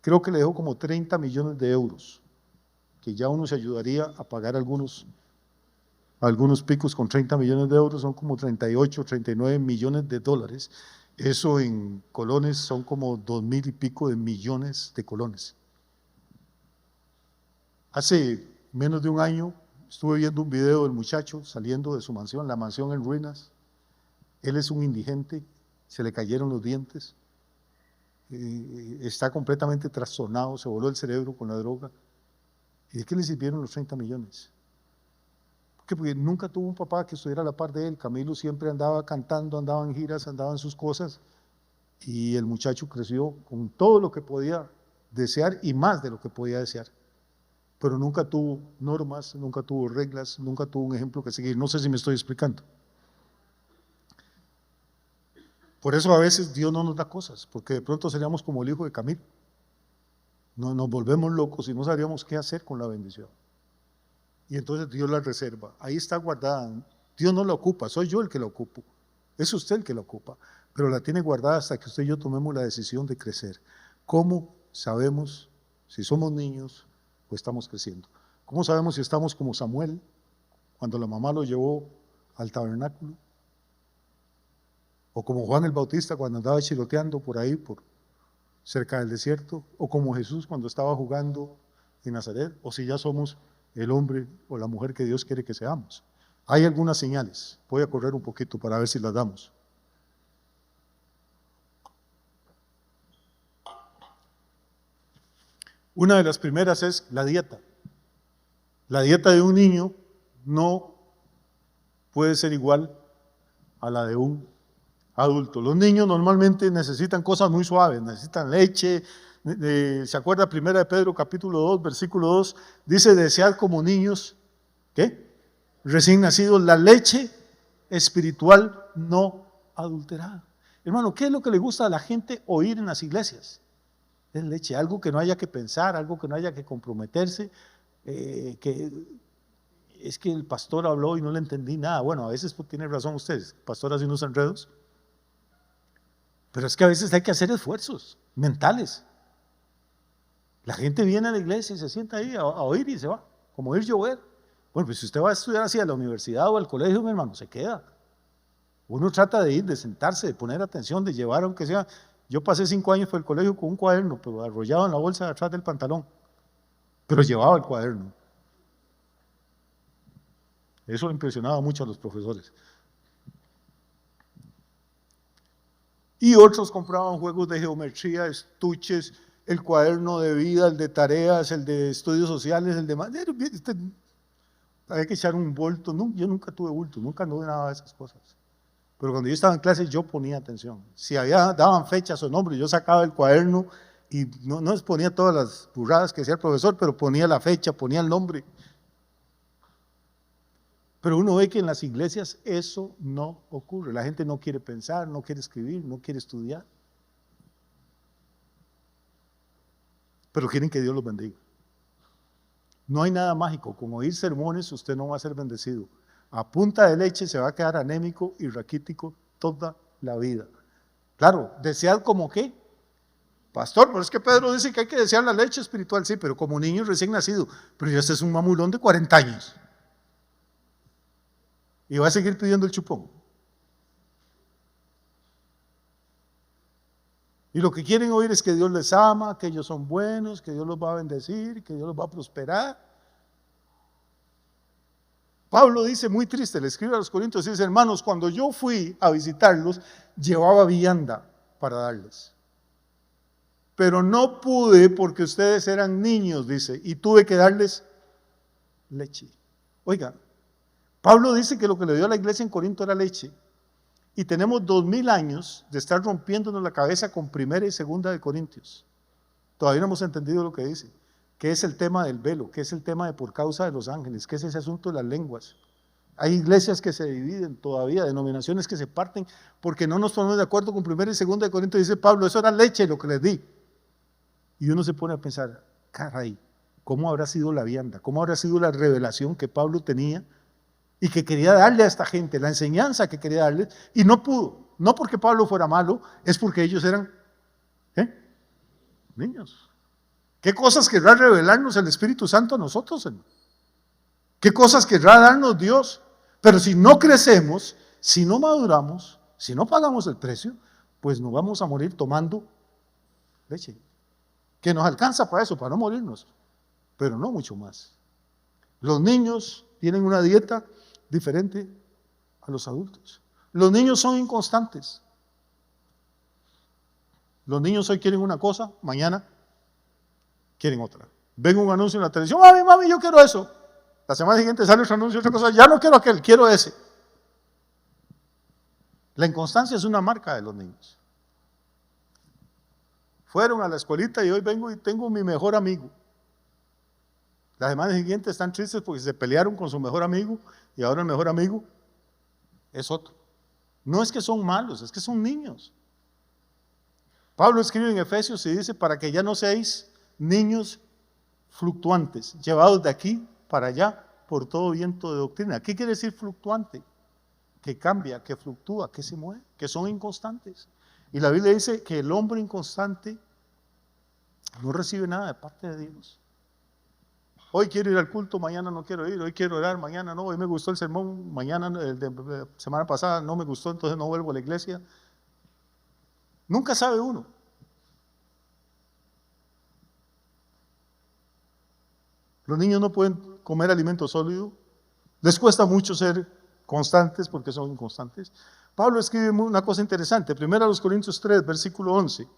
creo que le dejó como 30 millones de euros, que ya uno se ayudaría a pagar algunos picos con 30 millones de euros, son como 38, 39 millones de dólares. Eso en colones son como 2000 y pico de millones de colones. Hace menos de un año estuve viendo un video del muchacho saliendo de su mansión, la mansión en ruinas. Él es un indigente, se le cayeron los dientes, está completamente trastornado, se voló el cerebro con la droga. ¿Y de qué le sirvieron los 30 millones? Porque nunca tuvo un papá que estuviera a la par de él. Camilo siempre andaba cantando, andaba en giras, andaba en sus cosas, y el muchacho creció con todo lo que podía desear y más de lo que podía desear. Pero nunca tuvo normas, nunca tuvo reglas, nunca tuvo un ejemplo que seguir. No sé si me estoy explicando. Por eso a veces Dios no nos da cosas, porque de pronto seríamos como el hijo de Camilo. Nos volvemos locos y no sabríamos qué hacer con la bendición. Y entonces Dios la reserva. Ahí está guardada. Dios no la ocupa, soy yo el que la ocupo. Es usted el que la ocupa, pero la tiene guardada hasta que usted y yo tomemos la decisión de crecer. ¿Cómo sabemos si somos niños o estamos creciendo? ¿Cómo sabemos si estamos como Samuel cuando la mamá lo llevó al tabernáculo? ¿O como Juan el Bautista cuando andaba chiloteando por ahí, por cerca del desierto? ¿O como Jesús cuando estaba jugando en Nazaret? ¿O si ya somos el hombre o la mujer que Dios quiere que seamos? Hay algunas señales. Voy a correr un poquito para ver si las damos. Una de las primeras es la dieta. La dieta de un niño no puede ser igual a la de un adulto. Los niños normalmente necesitan cosas muy suaves, necesitan leche. ¿Se acuerda? Primera de Pedro capítulo 2, versículo 2, dice: desead como niños, ¿qué? Recién nacidos, la leche espiritual no adulterada. Hermano, ¿qué es lo que le gusta a la gente oír en las iglesias? Es leche, algo que no haya que pensar, algo que no haya que comprometerse, que es que el pastor habló y no le entendí nada. Bueno, a veces tiene razón ustedes, el pastor hace unos enredos, pero es que a veces hay que hacer esfuerzos mentales. La gente viene a la iglesia y se sienta ahí a oír y se va, como ir llover. Bueno, pues si usted va a estudiar así a la universidad o al colegio, mi hermano, se queda. Uno trata de ir, de sentarse, de poner atención, de llevar, aunque sea. Yo pasé 5 años por el colegio con un cuaderno, pero arrollado en la bolsa de atrás del pantalón, pero llevaba el cuaderno. Eso impresionaba mucho a los profesores. Y otros compraban juegos de geometría, estuches, el cuaderno de vida, el de tareas, el de estudios sociales, el de más. Había que echar un bulto. No, yo nunca tuve bulto, nunca anduve nada de esas cosas. Pero cuando yo estaba en clase yo ponía atención. Si daban fechas o nombres, yo sacaba el cuaderno y no ponía todas las burradas que decía el profesor, pero ponía la fecha, ponía el nombre. Pero uno ve que en las iglesias eso no ocurre. La gente no quiere pensar, no quiere escribir, no quiere estudiar. Pero quieren que Dios los bendiga. No hay nada mágico. Con oír sermones usted no va a ser bendecido. A punta de leche se va a quedar anémico y raquítico toda la vida. Claro, desead como qué. Pastor, pero es que Pedro dice que hay que desear la leche espiritual. Sí, pero como niño recién nacido. Pero ya este es un mamulón de 40 años. Y va a seguir pidiendo el chupón. Y lo que quieren oír es que Dios les ama, que ellos son buenos, que Dios los va a bendecir, que Dios los va a prosperar. Pablo dice, muy triste, le escribe a los Corintios, dice: hermanos, cuando yo fui a visitarlos, llevaba vianda para darles. Pero no pude porque ustedes eran niños, dice, y tuve que darles leche. Oiga, Pablo dice que lo que le dio a la iglesia en Corinto era leche. Y tenemos 2000 años de estar rompiéndonos la cabeza con primera y segunda de Corintios. Todavía no hemos entendido lo que dice. ¿Qué es el tema del velo? ¿Qué es el tema de por causa de los ángeles? ¿Qué es ese asunto de las lenguas? Hay iglesias que se dividen todavía, denominaciones que se parten, porque no nos ponemos de acuerdo con primera y segunda de Corintios. Dice Pablo, eso era leche lo que les di. Y uno se pone a pensar, caray, ¿cómo habrá sido la vianda? ¿Cómo habrá sido la revelación que Pablo tenía y que quería darle a esta gente, la enseñanza que quería darles, y no pudo? No porque Pablo fuera malo, es porque ellos eran niños. ¿Qué cosas querrá revelarnos el Espíritu Santo a nosotros, hermano? ¿Qué cosas querrá darnos Dios? Pero si no crecemos, si no maduramos, si no pagamos el precio, pues nos vamos a morir tomando leche. Que nos alcanza para eso, para no morirnos, pero no mucho más. Los niños tienen una dieta diferente a los adultos. Los niños son inconstantes. Los niños hoy quieren una cosa, mañana quieren otra. Ven un anuncio en la televisión, mami, yo quiero eso. La semana siguiente sale otro anuncio, otra cosa, ya no quiero aquel, quiero ese. La inconstancia es una marca de los niños. Fueron a la escuelita y hoy vengo y tengo mi mejor amigo. La semana siguiente están tristes porque se pelearon con su mejor amigo y ahora el mejor amigo es otro. No es que son malos, es que son niños. Pablo escribe en Efesios y dice: para que ya no seáis niños fluctuantes, llevados de aquí para allá por todo viento de doctrina. ¿Qué quiere decir fluctuante? Que cambia, que fluctúa, que se mueve, que son inconstantes. Y la Biblia dice que el hombre inconstante no recibe nada de parte de Dios. Hoy quiero ir al culto, mañana no quiero ir, hoy quiero orar, mañana no, hoy me gustó el sermón, mañana, el de la semana pasada no me gustó, entonces no vuelvo a la iglesia. Nunca sabe uno. Los niños no pueden comer alimento sólido, les cuesta mucho ser constantes porque son inconstantes. Pablo escribe una cosa interesante, 1 Corintios 3, versículo 11.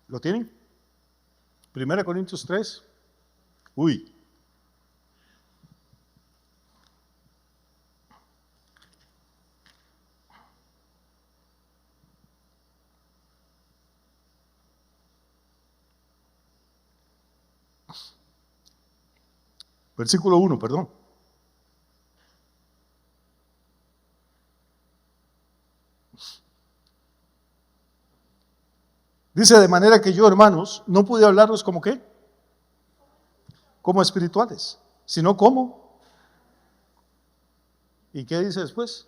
¿Lo tienen? 1 Corintios 3. Uy. Versículo 1, perdón. Dice, de manera que yo, hermanos, no pude hablaros como qué, como espirituales, sino como. ¿Y qué dice después?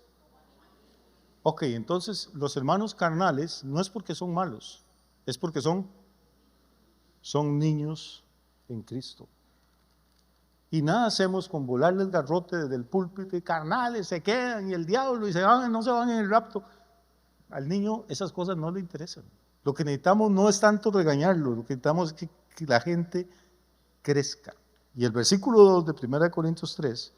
Ok, entonces los hermanos carnales no es porque son malos, es porque son niños en Cristo. Y nada hacemos con volarles garrote desde el púlpito y carnales se quedan y el diablo y se van, no se van en el rapto. Al niño esas cosas no le interesan. Lo que necesitamos no es tanto regañarlo, lo que necesitamos es que la gente crezca. Y el versículo 2 de 1 Corintios 3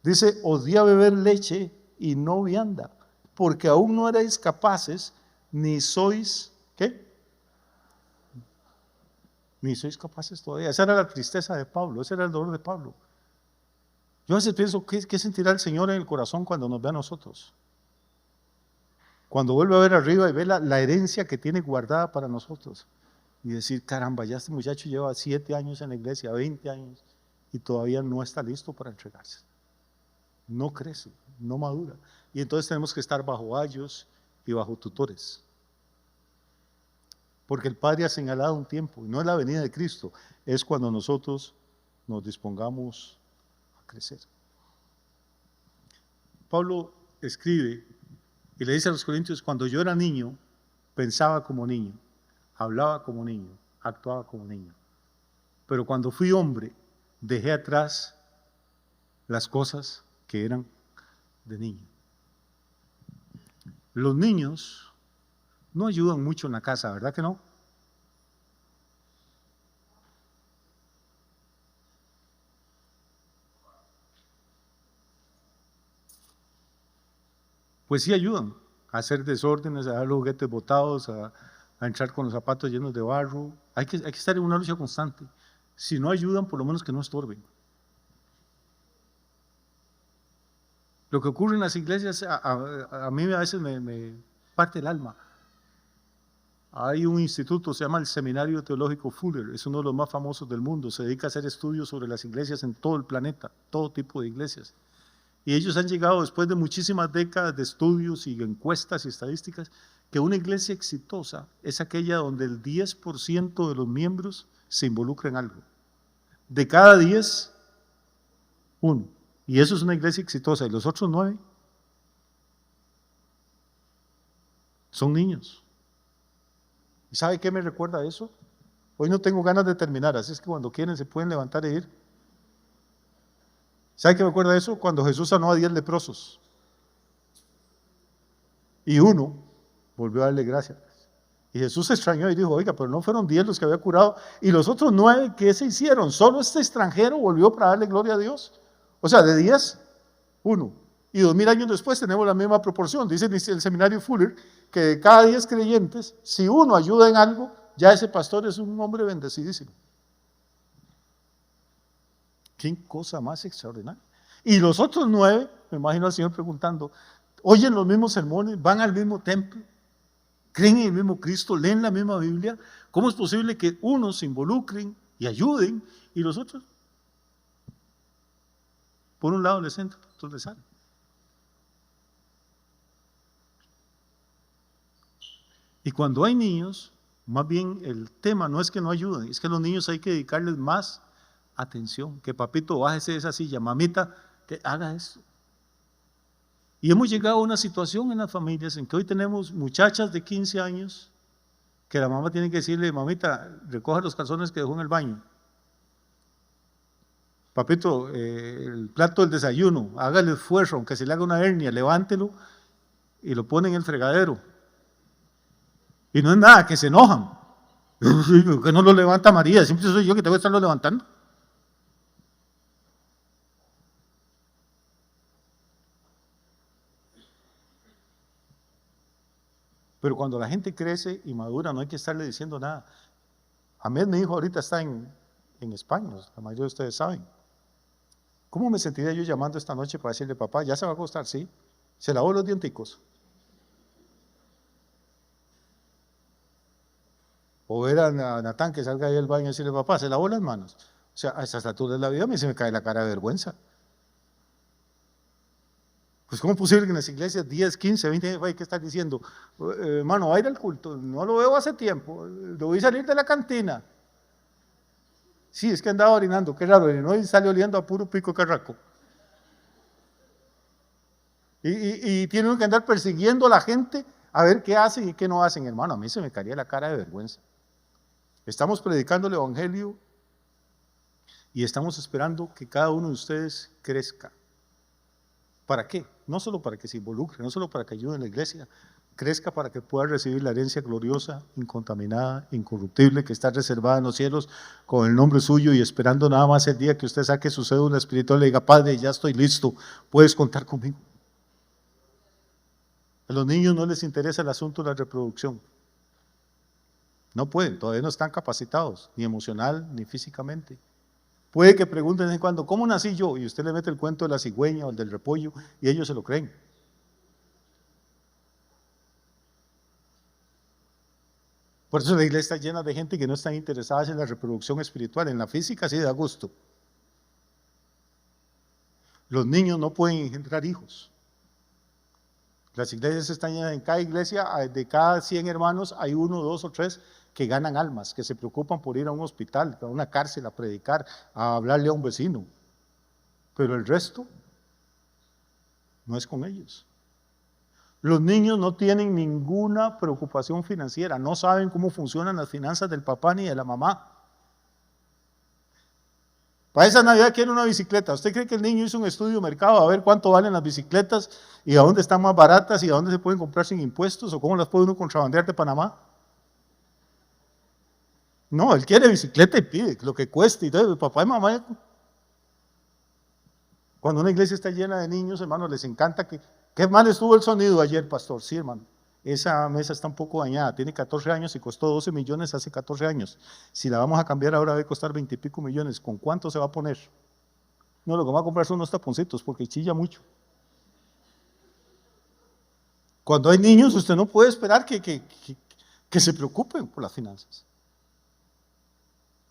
dice, os di a beber leche y no vianda, porque aún no erais capaces, ni sois, ¿qué? Ni sois capaces todavía. Esa era la tristeza de Pablo, ese era el dolor de Pablo. Yo a veces pienso, ¿qué sentirá el Señor en el corazón cuando nos ve a nosotros? Cuando vuelve a ver arriba y ve la herencia que tiene guardada para nosotros. Y decir, caramba, ya este muchacho lleva 7 años en la iglesia, 20 años, y todavía no está listo para entregarse. No crece, no madura. Y entonces tenemos que estar bajo ayos y bajo tutores. Porque el Padre ha señalado un tiempo, y no es la venida de Cristo, es cuando nosotros nos dispongamos a crecer. Pablo escribe y le dice a los corintios, cuando yo era niño, pensaba como niño, hablaba como niño, actuaba como niño. Pero cuando fui hombre, dejé atrás las cosas que eran de niño. Los niños no ayudan mucho en la casa, ¿verdad que no? Pues sí ayudan a hacer desórdenes, a dar los juguetes botados, a entrar con los zapatos llenos de barro. Hay que estar en una lucha constante. Si no ayudan, por lo menos que no estorben. Lo que ocurre en las iglesias, a mí a veces me parte el alma. Hay un instituto, se llama el Seminario Teológico Fuller, es uno de los más famosos del mundo, se dedica a hacer estudios sobre las iglesias en todo el planeta, todo tipo de iglesias. Y ellos han llegado después de muchísimas décadas de estudios y encuestas y estadísticas, que una iglesia exitosa es aquella donde el 10% de los miembros se involucra en algo. De cada 10, 1. Y eso es una iglesia exitosa. Y los otros 9 son niños. ¿Y sabe qué me recuerda eso? Hoy no tengo ganas de terminar, así es que cuando quieren se pueden levantar e ir. ¿Sabe qué me recuerda eso? Cuando Jesús sanó a 10 leprosos. Y uno volvió a darle gracias. Y Jesús se extrañó y dijo, oiga, pero no fueron 10 los que había curado. Y los otros 9, ¿qué se hicieron? Solo este extranjero volvió para darle gloria a Dios. O sea, de 10, 1. Y 2000 años después tenemos la misma proporción. Dice el seminario Fuller que de cada 10 creyentes, si uno ayuda en algo, ya ese pastor es un hombre bendecidísimo. Qué cosa más extraordinaria. Y los otros 9, me imagino al Señor preguntando, oyen los mismos sermones, van al mismo templo, creen en el mismo Cristo, leen la misma Biblia. ¿Cómo es posible que unos se involucren y ayuden y los otros? Por un lado les entra, por otro les sale. Y cuando hay niños, más bien el tema no es que no ayuden, es que a los niños hay que dedicarles más atención. Que papito, bájese de esa silla, mamita, que haga eso. Y hemos llegado a una situación en las familias en que hoy tenemos muchachas de 15 años que la mamá tiene que decirle: mamita, recoja los calzones que dejó en el baño. Papito, el plato del desayuno, haga el esfuerzo, aunque se le haga una hernia, levántelo y lo pone en el fregadero. Y no es nada, que se enojan. Que no lo levanta María, siempre soy yo que tengo que estarlo levantando. Pero cuando la gente crece y madura, no hay que estarle diciendo nada. Ahmed, mi hijo, ahorita está en España, la mayoría de ustedes saben. ¿Cómo me sentiría yo llamando esta noche para decirle: papá, ya se va a acostar? Sí. ¿Se lavó los dienticos? O ver a Natán que salga ahí del baño y decirle: papá, ¿se lavó las manos? O sea, a estas alturas de la vida a mí se me cae la cara de vergüenza. Pues ¿cómo es posible que en las iglesias 10, 15, 20 hay que estar diciendo: hermano, va a ir al culto? No lo veo hace tiempo, lo vi salir de la cantina. Sí, es que andaba orinando, qué raro, orinó y sale oliendo a puro pico carraco. Y tienen que andar persiguiendo a la gente a ver qué hacen y qué no hacen. Hermano, a mí se me caería la cara de vergüenza. Estamos predicando el evangelio y estamos esperando que cada uno de ustedes crezca. ¿Para qué? No solo para que se involucre, no solo para que ayude en la iglesia, crezca para que pueda recibir la herencia gloriosa, incontaminada, incorruptible, que está reservada en los cielos con el nombre suyo, y esperando nada más el día que usted saque su cédula espiritual y le diga: Padre, ya estoy listo, puedes contar conmigo. A los niños no les interesa el asunto de la reproducción. No pueden, todavía no están capacitados, ni emocional ni físicamente. Puede que pregunten de vez en cuando: ¿cómo nací yo? Y usted le mete el cuento de la cigüeña o el del repollo y ellos se lo creen. Por eso la iglesia está llena de gente que no están interesadas en la reproducción espiritual. En la física sí da gusto. Los niños no pueden engendrar hijos. Las iglesias están llenas, en cada iglesia, de cada 100 hermanos, hay 1, 2 o 3 que ganan almas, que se preocupan por ir a un hospital, a una cárcel, a predicar, a hablarle a un vecino. Pero el resto no es con ellos. Los niños no tienen ninguna preocupación financiera, no saben cómo funcionan las finanzas del papá ni de la mamá. Para esa Navidad quiere una bicicleta. ¿Usted cree que el niño hizo un estudio de mercado a ver cuánto valen las bicicletas y a dónde están más baratas y a dónde se pueden comprar sin impuestos o cómo las puede uno contrabandear de Panamá? No, él quiere bicicleta y pide lo que cueste y todo. Papá y mamá, cuando una iglesia está llena de niños, hermano, les encanta que... ¿Qué mal estuvo el sonido ayer, pastor? Sí, hermano. Esa mesa está un poco dañada, tiene 14 años y costó 12 millones hace 14 años. Si la vamos a cambiar ahora debe costar 20 y pico millones. ¿Con cuánto se va a poner? No, lo que va a comprar son unos taponcitos porque chilla mucho. Cuando hay niños, usted no puede esperar que se preocupen por las finanzas.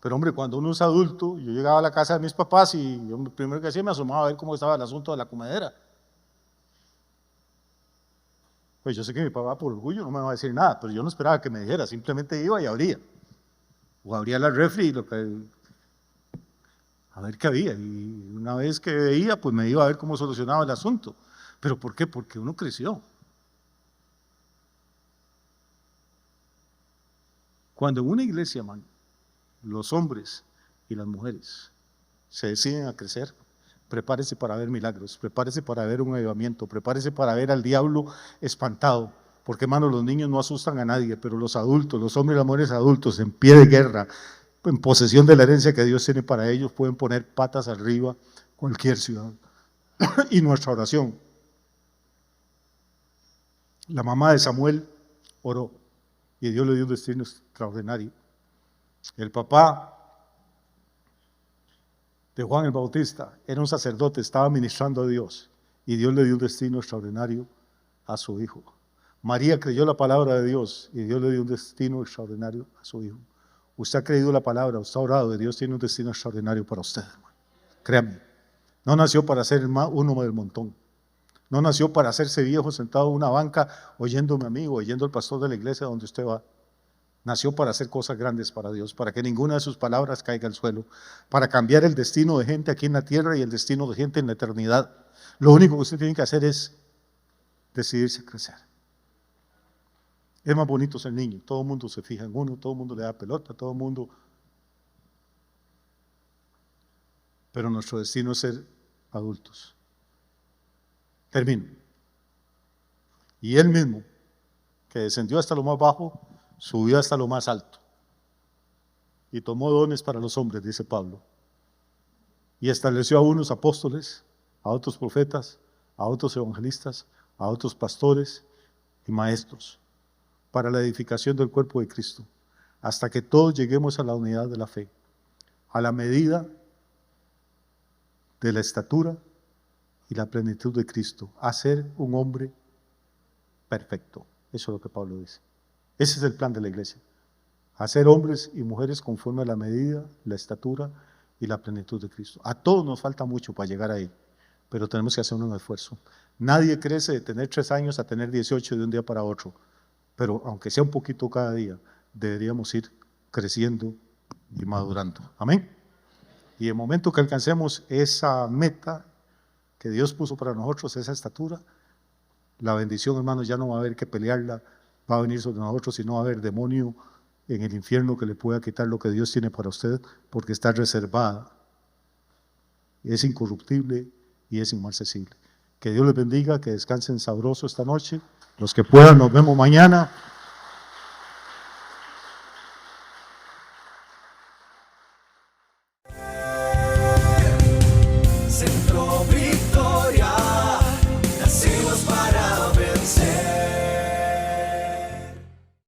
Pero hombre, cuando uno es adulto, yo llegaba a la casa de mis papás y yo lo primero que hacía me asomaba a ver cómo estaba el asunto de la comedera. Pues yo sé que mi papá por orgullo no me va a decir nada, pero yo no esperaba que me dijera, simplemente iba y abría. O abría la refri y a ver qué había. Y una vez que veía, pues me iba a ver cómo solucionaba el asunto. ¿Pero por qué? Porque uno creció. Cuando en una iglesia, man, los hombres y las mujeres se deciden a crecer, prepárese para ver milagros, prepárese para ver un avivamiento, prepárese para ver al diablo espantado, porque hermano, los niños no asustan a nadie, pero los adultos, los hombres y las mujeres adultos en pie de guerra, en posesión de la herencia que Dios tiene para ellos, pueden poner patas arriba cualquier ciudad. Y nuestra oración. La mamá de Samuel oró y Dios le dio un destino extraordinario. El papá de Juan el Bautista era un sacerdote, estaba ministrando a Dios y Dios le dio un destino extraordinario a su hijo. María creyó la palabra de Dios y Dios le dio un destino extraordinario a su hijo. Usted ha creído la palabra, usted ha orado y Dios tiene un destino extraordinario para usted, hermano. Créame, no nació para ser uno del montón. No nació para hacerse viejo sentado en una banca oyéndome a mí o oyendo al pastor de la iglesia donde usted va. Nació para hacer cosas grandes para Dios, para que ninguna de sus palabras caiga al suelo, para cambiar el destino de gente aquí en la tierra y el destino de gente en la eternidad. Lo único que usted tiene que hacer es decidirse a crecer. Es más bonito ser niño, todo el mundo se fija en uno, todo el mundo le da pelota, todo el mundo... Pero nuestro destino es ser adultos. Termino. Y Él mismo, que descendió hasta lo más bajo, subió hasta lo más alto. Y tomó dones para los hombres, dice Pablo. Y estableció a unos apóstoles, a otros profetas, a otros evangelistas, a otros pastores y maestros, para la edificación del cuerpo de Cristo, hasta que todos lleguemos a la unidad de la fe, a la medida de la estatura y la plenitud de Cristo, a ser un hombre perfecto. Eso es lo que Pablo dice. Ese es el plan de la iglesia. Hacer hombres y mujeres conforme a la medida, la estatura y la plenitud de Cristo. A todos nos falta mucho para llegar ahí, pero tenemos que hacer un esfuerzo. Nadie crece de tener 3 años a tener 18 de un día para otro, pero aunque sea un poquito cada día, deberíamos ir creciendo y madurando. Amén. Y el momento que alcancemos esa meta que Dios puso para nosotros, esa estatura, la bendición, hermanos, ya no va a haber que pelearla, va a venir sobre nosotros y no va a haber demonio en el infierno que le pueda quitar lo que Dios tiene para usted, porque está reservada, es incorruptible y es inmarcesible. Que Dios les bendiga, que descansen sabroso esta noche. Los que puedan, nos vemos mañana.